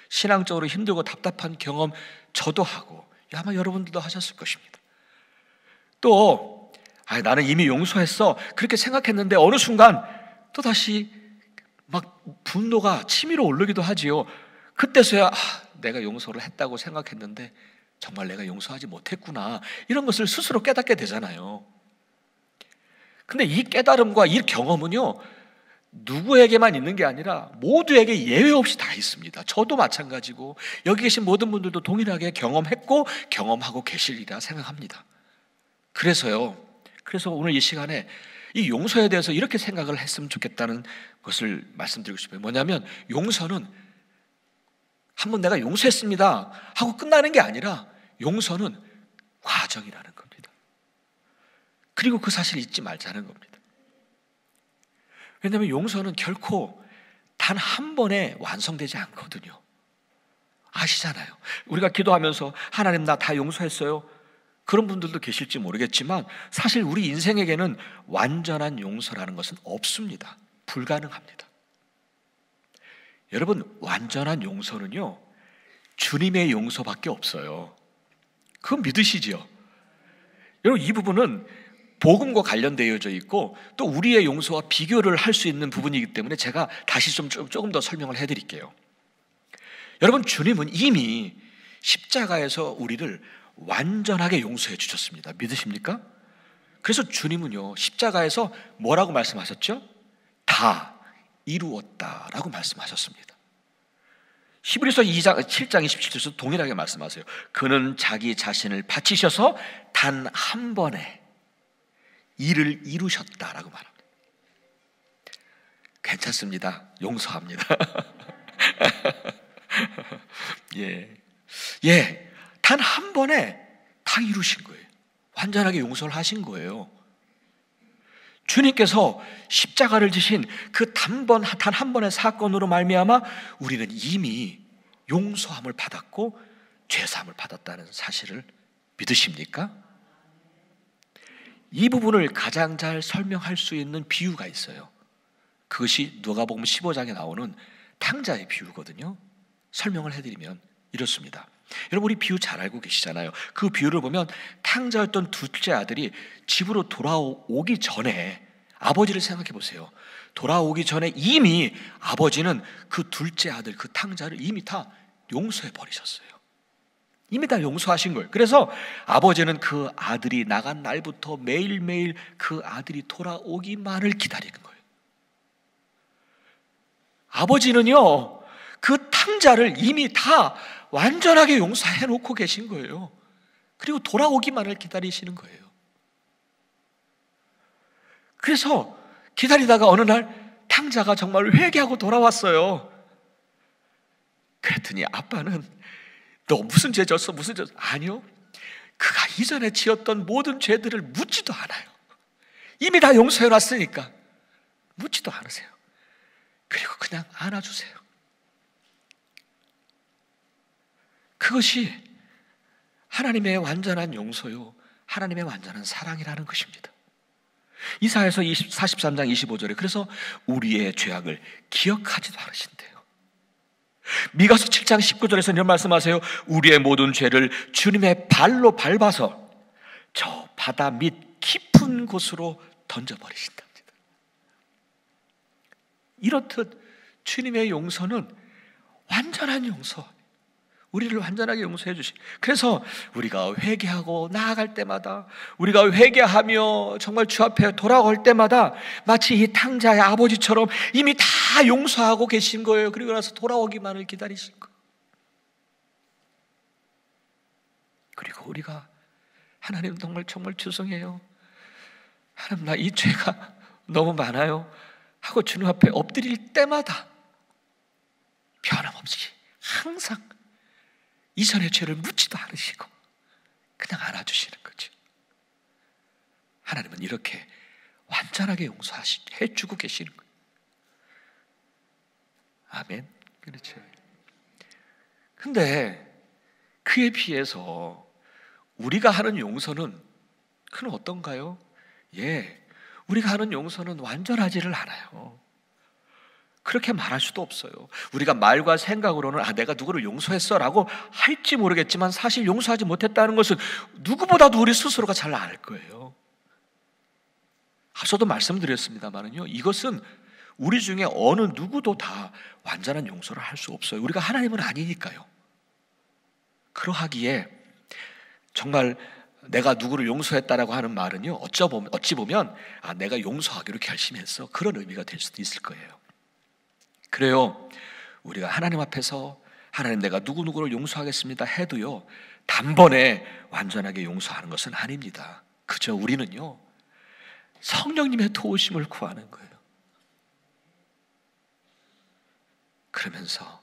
신앙적으로 힘들고 답답한 경험 저도 하고 아마 여러분들도 하셨을 것입니다. 또 나는 이미 용서했어 그렇게 생각했는데 어느 순간 또다시 막 분노가 치밀어 오르기도 하지요. 그때서야 내가 용서를 했다고 생각했는데 정말 내가 용서하지 못했구나 이런 것을 스스로 깨닫게 되잖아요. 근데 이 깨달음과 이 경험은요 누구에게만 있는 게 아니라 모두에게 예외 없이 다 있습니다. 저도 마찬가지고 여기 계신 모든 분들도 동일하게 경험했고 경험하고 계시리라 생각합니다. 그래서 오늘 이 시간에 이 용서에 대해서 이렇게 생각을 했으면 좋겠다는 것을 말씀드리고 싶어요. 뭐냐면 용서는 한번 내가 용서했습니다 하고 끝나는 게 아니라 용서는 과정이라는 겁니다. 그리고 그 사실을 잊지 말자는 겁니다. 왜냐하면 용서는 결코 단 한 번에 완성되지 않거든요. 아시잖아요. 우리가 기도하면서 하나님 나 다 용서했어요 그런 분들도 계실지 모르겠지만 사실 우리 인생에게는 완전한 용서라는 것은 없습니다. 불가능합니다. 여러분 완전한 용서는요 주님의 용서밖에 없어요. 그건 믿으시죠? 여러분 이 부분은 복음과 관련되어져 있고 또 우리의 용서와 비교를 할 수 있는 부분이기 때문에 제가 다시 조금 더 설명을 해드릴게요. 여러분 주님은 이미 십자가에서 우리를 완전하게 용서해 주셨습니다. 믿으십니까? 그래서 주님은요 십자가에서 뭐라고 말씀하셨죠? 다 이루었다라고 말씀하셨습니다. 히브리서 7장 27절에서 동일하게 말씀하세요. 그는 자기 자신을 바치셔서 단 한 번에 일을 이루셨다라고 말합니다. 괜찮습니다. 용서합니다. 단 한 번에 다 이루신 거예요. 완전하게 용서를 하신 거예요. 주님께서 십자가를 지신 그 단 한 번의 사건으로 말미암아 우리는 이미 용서함을 받았고 죄사함을 받았다는 사실을 믿으십니까? 이 부분을 가장 잘 설명할 수 있는 비유가 있어요. 그것이 누가복음 15장에 나오는 탕자의 비유거든요. 설명을 해드리면 이렇습니다. 여러분 우리 비유 잘 알고 계시잖아요. 그 비유를 보면 탕자였던 둘째 아들이 집으로 돌아오기 전에 아버지를 생각해 보세요. 돌아오기 전에 이미 아버지는 그 둘째 아들 그 탕자를 이미 다 용서해 버리셨어요. 이미 다 용서하신 거예요. 그래서 아버지는 그 아들이 나간 날부터 매일매일 그 아들이 돌아오기만을 기다리는 거예요. 아버지는요 그 탕자를 이미 다 완전하게 용서해 놓고 계신 거예요. 그리고 돌아오기만을 기다리시는 거예요. 그래서 기다리다가 어느 날 탕자가 정말 회개하고 돌아왔어요. 그랬더니 아빠는 너 무슨 죄 졌어? 무슨 죄? 아니요. 그가 이전에 지었던 모든 죄들을 묻지도 않아요. 이미 다 용서해 놨으니까 묻지도 않으세요. 그리고 그냥 안아주세요. 그것이 하나님의 완전한 용서요 하나님의 완전한 사랑이라는 것입니다. 이사야서 43장 25절에 그래서 우리의 죄악을 기억하지도 않으신대요. 미가서 7장 19절에서 이런 말씀하세요. 우리의 모든 죄를 주님의 발로 밟아서 저 바다 밑 깊은 곳으로 던져버리신답니다. 이렇듯 주님의 용서는 완전한 용서, 우리를 완전하게 용서해 주시. 그래서 우리가 회개하고 나아갈 때마다, 우리가 회개하며 정말 주 앞에 돌아올 때마다 마치 이 탕자의 아버지처럼 이미 다 용서하고 계신 거예요. 그리고 나서 돌아오기만을 기다리신 거예요. 그리고 우리가 하나님 정말 죄송해요, 하나님 나 이 죄가 너무 많아요 하고 주님 앞에 엎드릴 때마다 변함없이 항상 이전의 죄를 묻지도 않으시고 그냥 알아주시는 거죠. 하나님은 이렇게 완전하게 용서해주고 계시는 거예요. 아멘. 그렇죠. 근데 그에 비해서 우리가 하는 용서는 그는 어떤가요? 우리가 하는 용서는 완전하지를 않아요. 그렇게 말할 수도 없어요. 우리가 말과 생각으로는 내가 누구를 용서했어 라고 할지 모르겠지만 사실 용서하지 못했다는 것은 누구보다도 우리 스스로가 잘 알 거예요. 앞서도 말씀드렸습니다만은요, 이것은 우리 중에 어느 누구도 다 완전한 용서를 할 수 없어요. 우리가 하나님은 아니니까요. 그러하기에 정말 내가 누구를 용서했다라고 하는 말은요, 어찌 보면 내가 용서하기로 결심했어, 그런 의미가 될 수도 있을 거예요. 그래요, 우리가 하나님 앞에서 하나님 내가 누구누구를 용서하겠습니다 해도요, 단번에 완전하게 용서하는 것은 아닙니다. 그저 우리는요, 성령님의 도우심을 구하는 거예요. 그러면서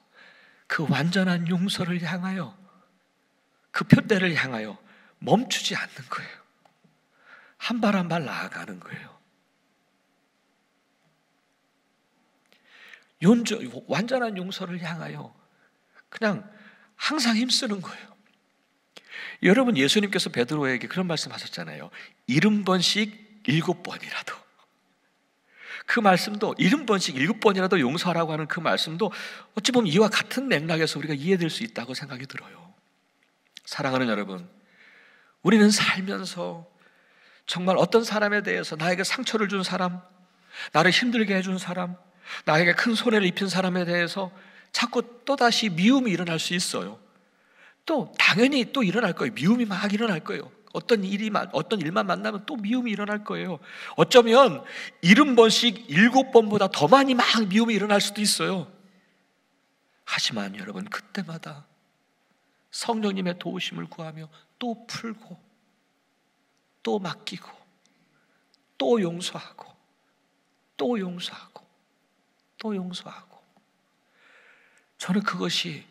그 완전한 용서를 향하여, 그 표대를 향하여 멈추지 않는 거예요. 한 발 한 발 나아가는 거예요. 완전한 용서를 향하여 그냥 항상 힘쓰는 거예요. 여러분, 예수님께서 베드로에게 그런 말씀하셨잖아요. 70번씩 7번이라도. 그 말씀도 70번씩 7번이라도 용서하라고 하는 그 말씀도 어찌 보면 이와 같은 맥락에서 우리가 이해될 수 있다고 생각이 들어요. 사랑하는 여러분, 우리는 살면서 정말 어떤 사람에 대해서, 나에게 상처를 준 사람, 나를 힘들게 해준 사람, 나에게 큰 손해를 입힌 사람에 대해서 자꾸 또다시 미움이 일어날 수 있어요. 또 당연히 또 일어날 거예요. 미움이 막 일어날 거예요. 어떤 일만 만나면 또 미움이 일어날 거예요. 어쩌면 70번씩 7번보다 더 많이 막 미움이 일어날 수도 있어요. 하지만 여러분, 그때마다 성령님의 도우심을 구하며 또 풀고 또 맡기고 또 용서하고 또 용서하고 또 용서하고, 저는 그것이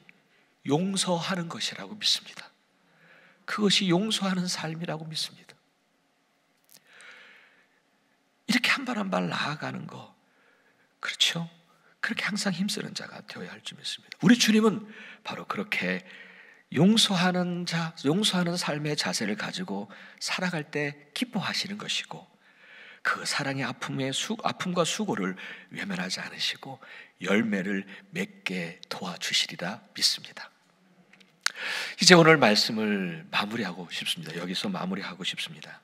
용서하는 것이라고 믿습니다. 그것이 용서하는 삶이라고 믿습니다. 이렇게 한 발 한 발 나아가는 거, 그렇죠? 그렇게 항상 힘쓰는 자가 되어야 할 줄 믿습니다. 우리 주님은 바로 그렇게 용서하는 삶의 자세를 가지고 살아갈 때 기뻐하시는 것이고, 그 사랑의 아픔과 수고를 외면하지 않으시고 열매를 맺게 도와주시리라 믿습니다. 이제 오늘 말씀을 마무리하고 싶습니다. 여기서 마무리하고 싶습니다.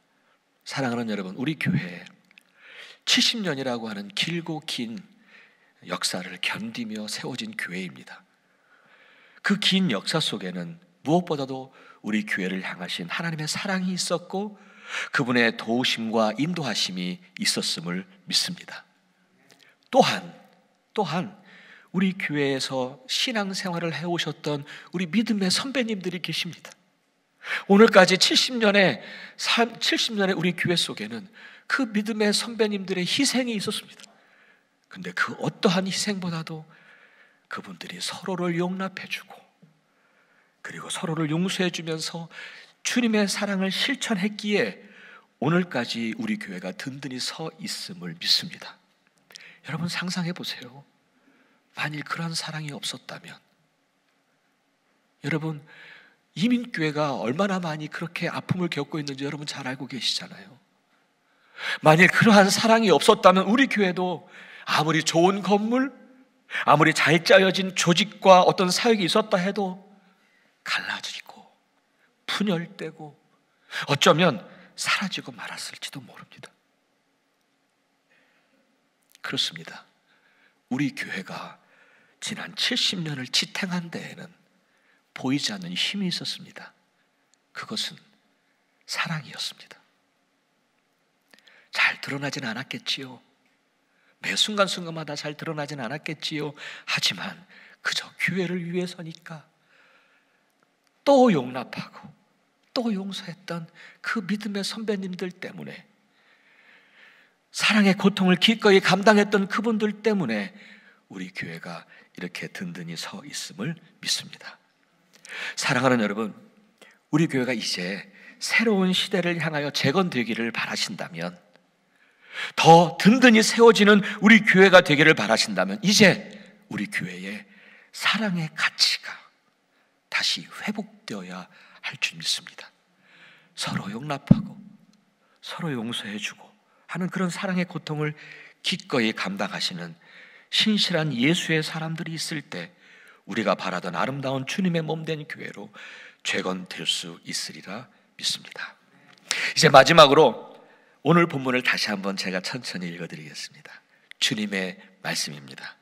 사랑하는 여러분, 우리 교회 70년이라고 하는 길고 긴 역사를 견디며 세워진 교회입니다. 그 긴 역사 속에는 무엇보다도 우리 교회를 향하신 하나님의 사랑이 있었고 그분의 도우심과 인도하심이 있었음을 믿습니다. 또한 우리 교회에서 신앙생활을 해오셨던 우리 믿음의 선배님들이 계십니다. 오늘까지 70년의 우리 교회 속에는 그 믿음의 선배님들의 희생이 있었습니다. 근데 그 어떠한 희생보다도 그분들이 서로를 용납해주고 그리고 서로를 용서해주면서 주님의 사랑을 실천했기에 오늘까지 우리 교회가 든든히 서 있음을 믿습니다. 여러분, 상상해 보세요. 만일 그러한 사랑이 없었다면, 여러분, 이민교회가 얼마나 많이 그렇게 아픔을 겪고 있는지 여러분 잘 알고 계시잖아요. 만일 그러한 사랑이 없었다면 우리 교회도 아무리 좋은 건물, 아무리 잘 짜여진 조직과 어떤 사역이 있었다 해도 갈라지고 분열되고 어쩌면 사라지고 말았을지도 모릅니다. 그렇습니다. 우리 교회가 지난 70년을 지탱한 데에는 보이지 않는 힘이 있었습니다. 그것은 사랑이었습니다. 잘 드러나진 않았겠지요. 매 순간순간마다 잘 드러나진 않았겠지요. 하지만 그저 교회를 위해서니까 또 용납하고 또 용서했던 그 믿음의 선배님들 때문에, 사랑의 고통을 기꺼이 감당했던 그분들 때문에 우리 교회가 이렇게 든든히 서 있음을 믿습니다. 사랑하는 여러분, 우리 교회가 이제 새로운 시대를 향하여 재건되기를 바라신다면, 더 든든히 세워지는 우리 교회가 되기를 바라신다면, 이제 우리 교회에 사랑의 가치가 다시 회복되어야 할 줄 믿습니다. 서로 용납하고 서로 용서해주고 하는 그런 사랑의 고통을 기꺼이 감당하시는 신실한 예수의 사람들이 있을 때 우리가 바라던 아름다운 주님의 몸된 교회로 재건될 수 있으리라 믿습니다. 이제 마지막으로 오늘 본문을 다시 한번 제가 천천히 읽어드리겠습니다. 주님의 말씀입니다.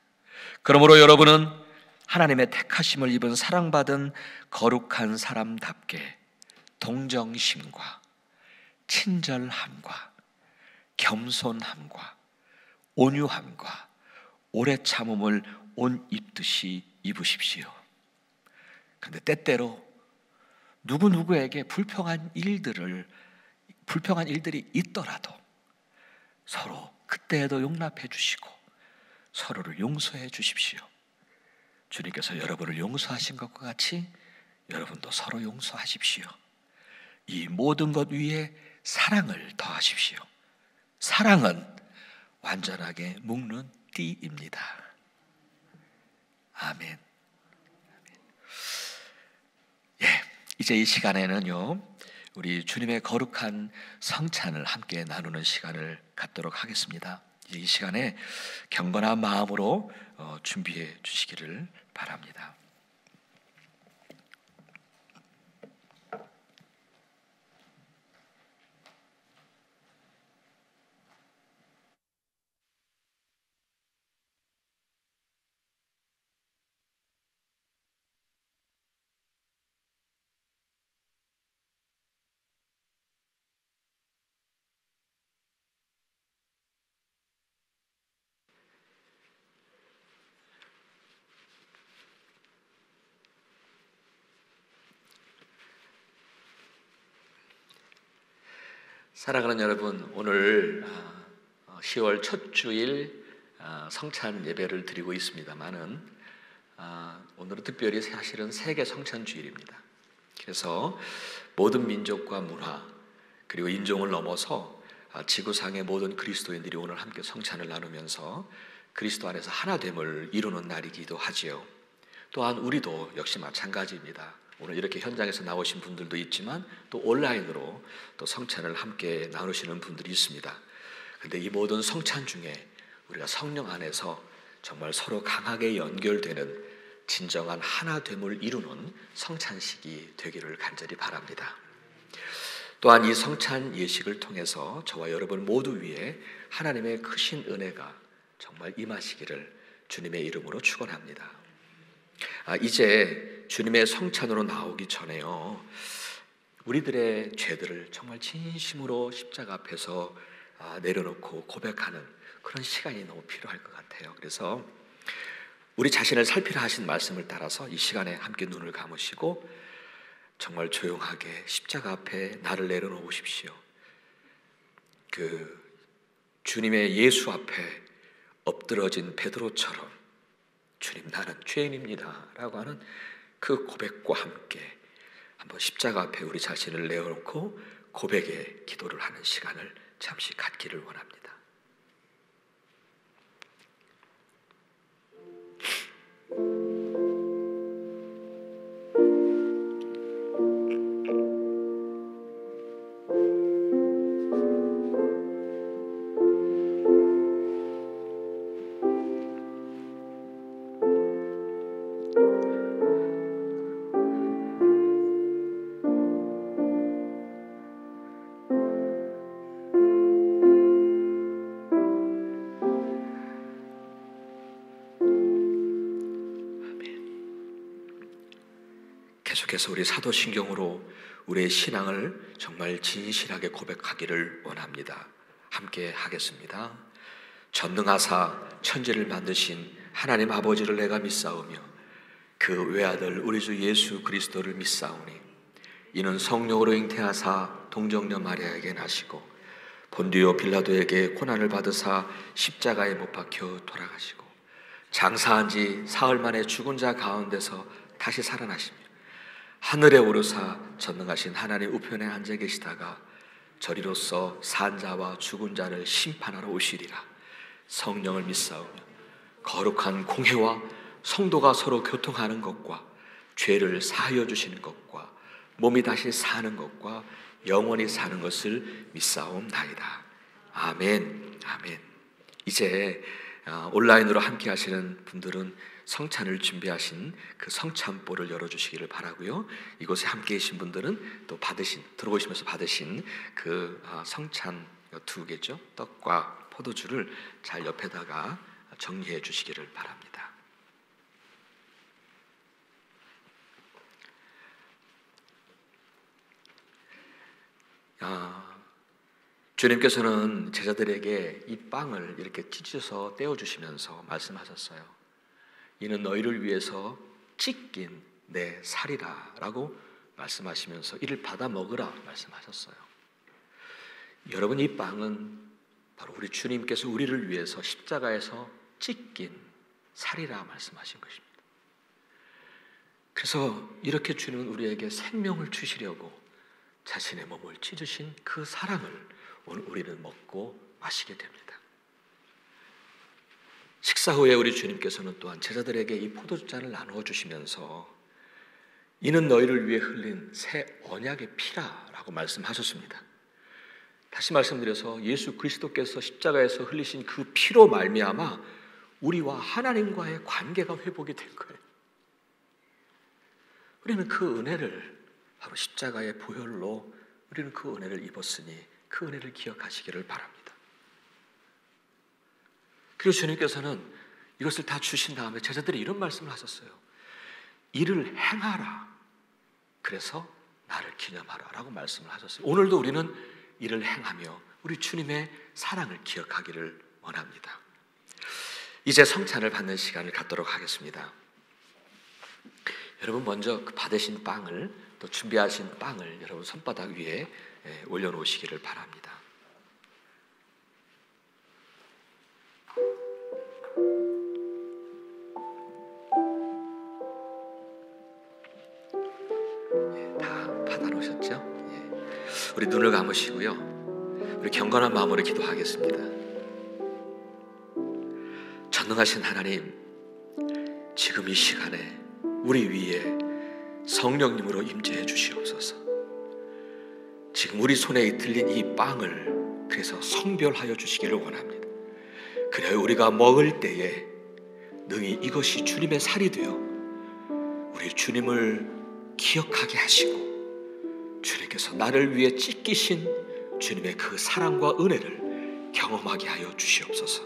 그러므로 여러분은 하나님의 택하심을 입은 사랑받은 거룩한 사람답게 동정심과 친절함과 겸손함과 온유함과 오래 참음을 옷 입듯이 입으십시오. 그런데 때때로 누구누구에게 불평한 일들이 있더라도 서로 그때에도 용납해 주시고 서로를 용서해 주십시오. 주님께서 여러분을 용서하신 것과 같이 여러분도 서로 용서하십시오. 이 모든 것 위에 사랑을 더하십시오. 사랑은 완전하게 묶는 띠입니다. 아멘. 예, 이제 이 시간에는요, 우리 주님의 거룩한 성찬을 함께 나누는 시간을 갖도록 하겠습니다. 이 시간에 경건한 마음으로 준비해 주시기를 바랍니다. 사랑하는 여러분, 오늘 10월 첫 주일 성찬 예배를 드리고 있습니다만은 오늘은 특별히 사실은 세계 성찬 주일입니다. 그래서 모든 민족과 문화 그리고 인종을 넘어서 지구상의 모든 그리스도인들이 오늘 함께 성찬을 나누면서 그리스도 안에서 하나됨을 이루는 날이기도 하지요. 또한 우리도 역시 마찬가지입니다. 오늘 이렇게 현장에서 나오신 분들도 있지만 또 온라인으로 또 성찬을 함께 나누시는 분들이 있습니다. 그런데 이 모든 성찬 중에 우리가 성령 안에서 정말 서로 강하게 연결되는 진정한 하나됨을 이루는 성찬식이 되기를 간절히 바랍니다. 또한 이 성찬 예식을 통해서 저와 여러분 모두 위에 하나님의 크신 은혜가 정말 임하시기를 주님의 이름으로 축원합니다. 이제 주님의 성찬으로 나오기 전에요, 우리들의 죄들을 정말 진심으로 십자가 앞에서 내려놓고 고백하는 그런 시간이 너무 필요할 것 같아요. 그래서 우리 자신을 살피라 하신 말씀을 따라서 이 시간에 함께 눈을 감으시고 정말 조용하게 십자가 앞에 나를 내려놓으십시오. 그 주님의 예수 앞에 엎드러진 베드로처럼 주님, 나는 죄인입니다 라고 하는 그 고백과 함께 한번 십자가 앞에 우리 자신을 내어놓고 고백의 기도를 하는 시간을 잠시 갖기를 원합니다. 계속해서 우리 사도신경으로 우리의 신앙을 정말 진실하게 고백하기를 원합니다. 함께 하겠습니다. 전능하사 천지를 만드신 하나님 아버지를 내가 믿사오며 그 외아들 우리 주 예수 그리스도를 믿사오니 이는 성령으로 잉태하사 동정녀 마리아에게 나시고 본디오 빌라도에게 고난을 받으사 십자가에 못 박혀 돌아가시고 장사한 지 사흘 만에 죽은 자 가운데서 다시 살아나시며 하늘에 오르사 전능하신 하나님 우편에 앉아 계시다가 저리로서 산 자와 죽은 자를 심판하러 오시리라. 성령을 믿사오며 거룩한 공회와 성도가 서로 교통하는 것과 죄를 사하여 주시는 것과 몸이 다시 사는 것과 영원히 사는 것을 믿사옵나이다. 아멘. 아멘. 이제 온라인으로 함께 하시는 분들은 성찬을 준비하신 그 성찬보를 열어주시기를 바라고요. 이곳에 함께 계신 분들은 또 들어오시면서 받으신 그 성찬 2개죠. 떡과 포도주를 잘 옆에다가 정리해 주시기를 바랍니다. 주님께서는 제자들에게 이 빵을 이렇게 찢어서 떼어주시면서 말씀하셨어요. 이는 너희를 위해서 찢긴 내 살이라 라고 말씀하시면서 이를 받아 먹으라 말씀하셨어요. 여러분, 이 빵은 바로 우리 주님께서 우리를 위해서 십자가에서 찢긴 살이라 말씀하신 것입니다. 그래서 이렇게 주님은 우리에게 생명을 주시려고 자신의 몸을 찢으신 그 사랑을 오늘 우리는 먹고 마시게 됩니다. 식사 후에 우리 주님께서는 또한 제자들에게 이 포도주잔을 나누어 주시면서 이는 너희를 위해 흘린 새 언약의 피라라고 말씀하셨습니다. 다시 말씀드려서 예수 그리스도께서 십자가에서 흘리신 그 피로 말미암아 우리와 하나님과의 관계가 회복이 된 거예요. 우리는 그 은혜를 바로 십자가의 보혈로 우리는 그 은혜를 입었으니 그 은혜를 기억하시기를 바랍니다. 그리고 주님께서는 이것을 다 주신 다음에 제자들이 이런 말씀을 하셨어요. 이를 행하라. 그래서 나를 기념하라 라고 말씀을 하셨어요. 오늘도 우리는 이를 행하며 우리 주님의 사랑을 기억하기를 원합니다. 이제 성찬을 받는 시간을 갖도록 하겠습니다. 여러분, 먼저 그 받으신 빵을, 또 준비하신 빵을 여러분 손바닥 위에 올려놓으시기를 바랍니다. 다 받아놓으셨죠? 우리 눈을 감으시고요, 우리 경건한 마음으로 기도하겠습니다. 전능하신 하나님, 지금 이 시간에 우리 위에 성령님으로 임재해 주시옵소서. 지금 우리 손에 들린 이 빵을 그래서 성별하여 주시기를 원합니다. 그래야 우리가 먹을 때에 능히 이것이 주님의 살이 되어 우리 주님을 기억하게 하시고 주님께서 나를 위해 찢기신 주님의 그 사랑과 은혜를 경험하게 하여 주시옵소서.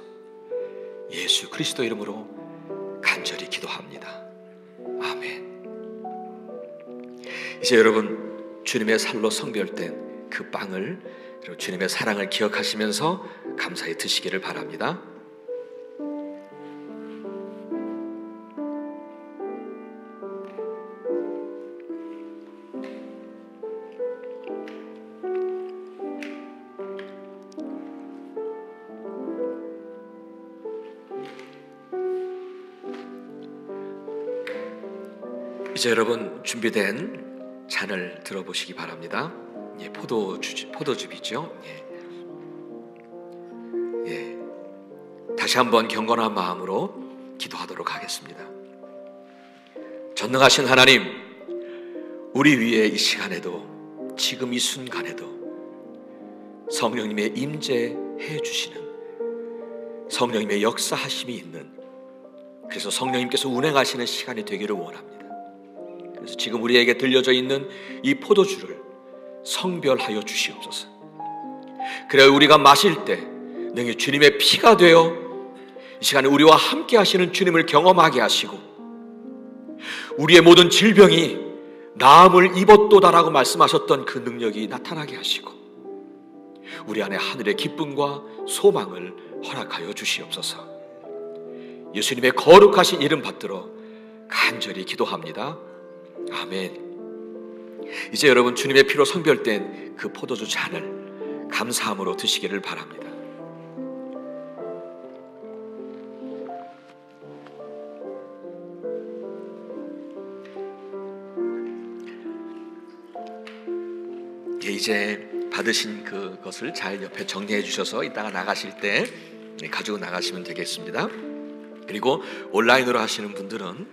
예수 그리스도 이름으로 간절히 기도합니다. 아멘. 이제 여러분, 주님의 살로 성별된 그 빵을, 그리고 주님의 사랑을 기억하시면서 감사히 드시기를 바랍니다. 이제 여러분, 준비된 잔을 들어보시기 바랍니다. 포도즙이죠. 다시 한번 경건한 마음으로 기도하도록 하겠습니다. 전능하신 하나님, 우리 위에 이 시간에도, 지금 이 순간에도 성령님의 임재해 주시는, 성령님의 역사하심이 있는, 그래서 성령님께서 운행하시는 시간이 되기를 원합니다. 그래서 지금 우리에게 들려져 있는 이 포도주를 성별하여 주시옵소서. 그래야 우리가 마실 때 능히 주님의 피가 되어 이 시간에 우리와 함께 하시는 주님을 경험하게 하시고 우리의 모든 질병이 나음을 입었도다라고 말씀하셨던 그 능력이 나타나게 하시고 우리 안에 하늘의 기쁨과 소망을 허락하여 주시옵소서. 예수님의 거룩하신 이름 받들어 간절히 기도합니다. 아멘. 이제 여러분 주님의 피로 성별된 그 포도주 잔을 감사함으로 드시기를 바랍니다. 이제 받으신 그것을 잘 옆에 정리해 주셔서 이따가 나가실 때 가지고 나가시면 되겠습니다. 그리고 온라인으로 하시는 분들은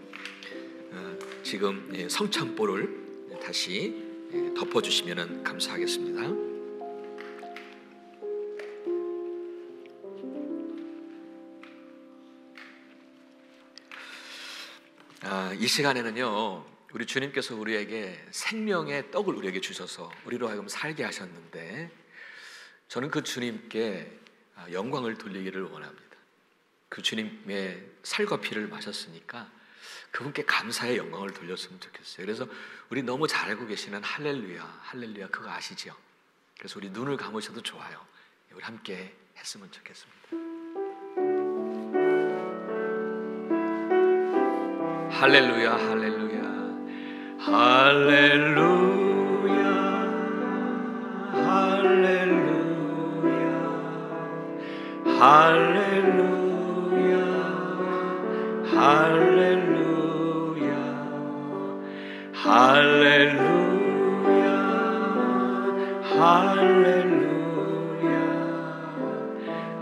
지금 성찬볼을 다시 덮어주시면 감사하겠습니다. 이 시간에는요, 우리 주님께서 우리에게 생명의 떡을 우리에게 주셔서 우리로 하여금 살게 하셨는데, 저는 그 주님께 영광을 돌리기를 원합니다. 그 주님의 살과 피를 마셨으니까 그분께 감사의 영광을 돌렸으면 좋겠어요. 그래서 우리 너무 잘 알고 계시는 할렐루야, 할렐루야, 그거 아시죠? 그래서 우리 눈을 감으셔도 좋아요. 우리 함께 했으면 좋겠습니다. 할렐루야, 할렐루야, 할렐루야, 할렐루야, 할렐루야, 할렐루야, 할렐루야, 할렐루야,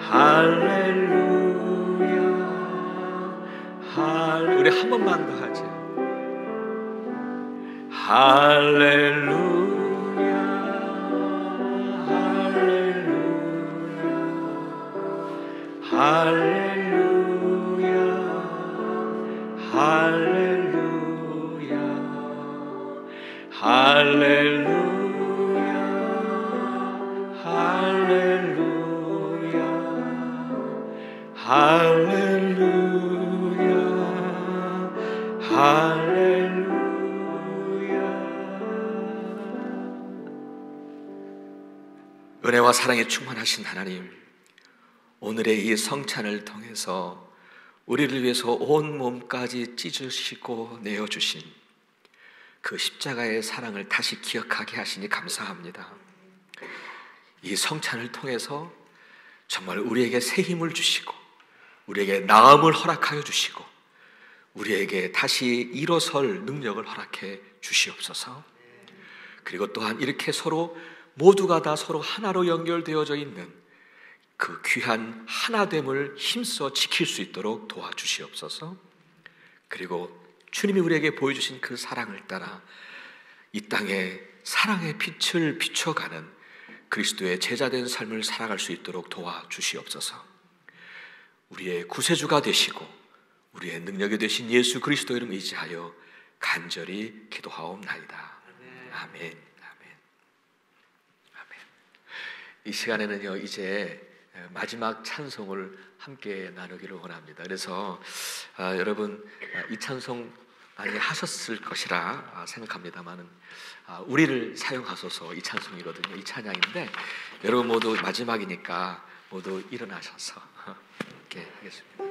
할렐루야, 우리 한 번만 더 하죠. 할렐루야, 할렐루야, 할렐루야, 할렐루야, 할렐루야, 할렐루야, 할렐루야, 할렐루야. 은혜와 사랑에 충만하신 하나님, 오늘의 이 성찬을 통해서 우리를 위해서 온 몸까지 찢으시고 내어주신 그 십자가의 사랑을 다시 기억하게 하시니 감사합니다. 이 성찬을 통해서 정말 우리에게 새 힘을 주시고 우리에게 나음을 허락하여 주시고 우리에게 다시 일어설 능력을 허락해 주시옵소서. 그리고 또한 이렇게 서로 모두가 다 서로 하나로 연결되어져 있는 그 귀한 하나됨을 힘써 지킬 수 있도록 도와주시옵소서. 그리고 주님이 우리에게 보여주신 그 사랑을 따라 이 땅에 사랑의 빛을 비춰가는 그리스도의 제자된 삶을 살아갈 수 있도록 도와주시옵소서. 우리의 구세주가 되시고 우리의 능력이 되신 예수 그리스도 이름 의지하여 간절히 기도하옵나이다. 아멘. 아멘. 아멘. 이 시간에는요, 이제 마지막 찬송을 함께 나누기를 원합니다. 그래서 여러분 이 찬송 많이 하셨을 것이라 생각합니다만은 우리를 사용하소서 이 찬송이거든요. 이 찬양인데 여러분 모두 마지막이니까 모두 일어나셔서 이렇게 하겠습니다.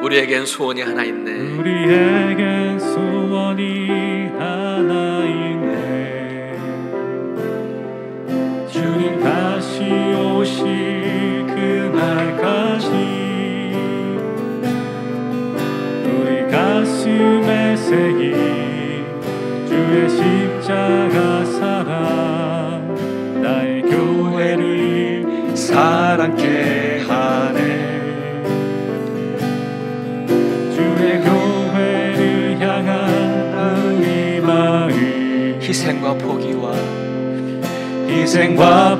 우리에겐 소원이 하나 있네. 우리에겐 소원이 하나 있네. 주님 다시 오실 그날까지 우리 가슴에 새긴 주의 십자가 사랑 나의 교회를 사랑케 하네. 주의 교회를 향한 이 마음 희생과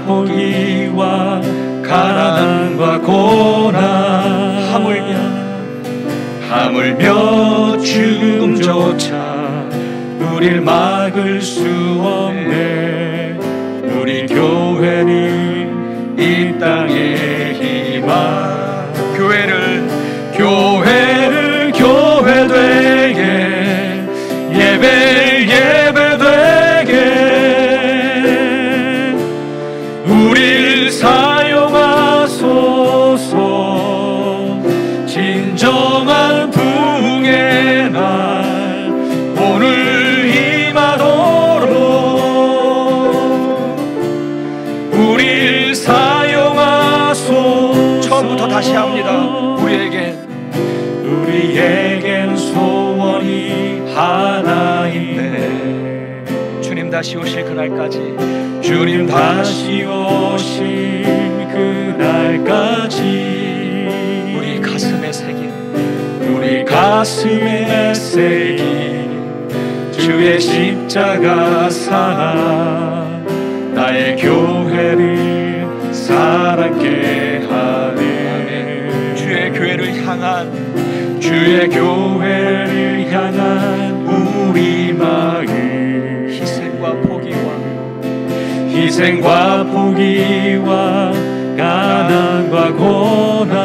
포기와 가난과 고난 하물며 죽음조차 우릴 막을 수 없네. 교회는 이 땅의 희망. 교회를 교회 되게 예배 되게 우릴 사용하소서. 진정한 부흥의 날 오늘 임하도록 우릴 사용하소서. 처음부터 다시 합니다. 우리에겐 소원이 하나인데 주님 다시 오실 그날까지, 주님 다시 오실 그날까지 우리 가슴에 새긴 주의 십자가 사랑 나의 교회를 사랑케 하네. 주의 교회를 향한 우리 마음 희생과 포기와 가난과 고난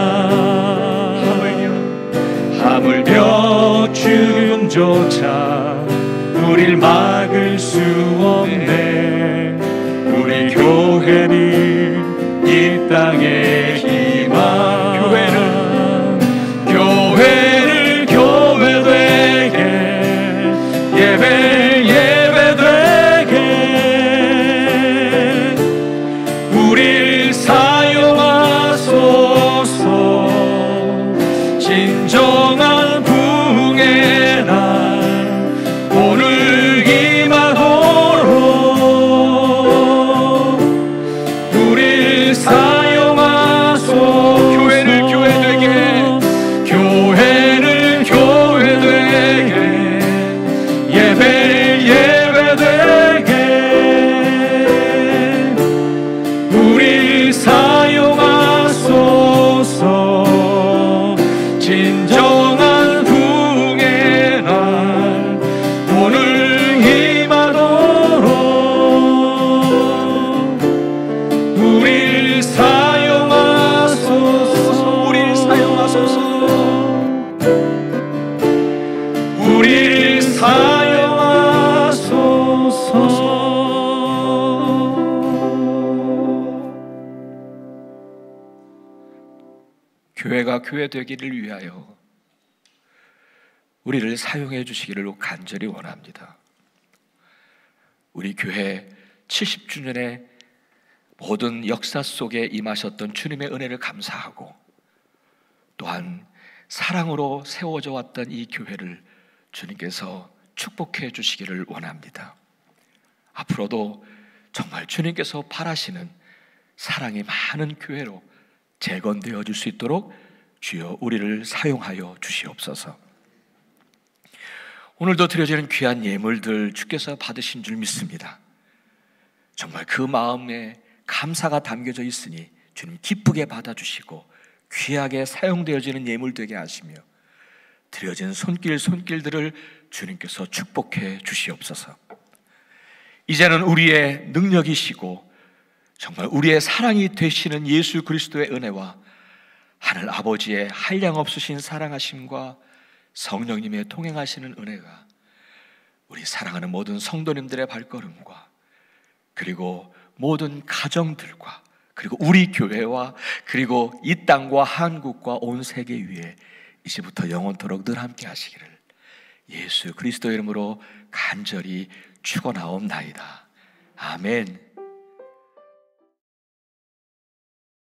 하물며 죽음조차 우릴 막을 수 없네. 우리 교회는 이 땅의 희망. 교회 되게 예배 되게 우릴 사용하소서. 진정한 부흥의 날 오늘 임하도록 우릴 사용하소서. 교회를 교회 되게 예배 되게 우릴 사용하소서. 진정한 부흥의 날 오늘 임하도록 우릴 사용하소서. 우릴 사용하소서. 교회가 교회 되기를 위하여 우리를 사용해 주시기를 간절히 원합니다. 우리 교회 70주년의 모든 역사 속에 임하셨던 주님의 은혜를 감사하고 또한 사랑으로 세워져 왔던 이 교회를 주님께서 축복해 주시기를 원합니다. 앞으로도 정말 주님께서 바라시는 사랑이 많은 교회로 재건되어 줄 수 있도록 주여 우리를 사용하여 주시옵소서. 오늘도 드려지는 귀한 예물들 주께서 받으신 줄 믿습니다. 정말 그 마음에 감사가 담겨져 있으니 주님 기쁘게 받아주시고 귀하게 사용되어지는 예물 되게 하시며 드려진 손길들을 주님께서 축복해 주시옵소서. 이제는 우리의 능력이시고 정말 우리의 사랑이 되시는 예수 그리스도의 은혜와 하늘 아버지의 한량없으신 사랑하심과 성령님의 통행하시는 은혜가 우리 사랑하는 모든 성도님들의 발걸음과 그리고 모든 가정들과 그리고 우리 교회와 그리고 이 땅과 한국과 온 세계 위에 이제부터 영원토록 늘 함께 하시기를 예수 그리스도 이름으로 간절히 축원하옵나이다. 아멘.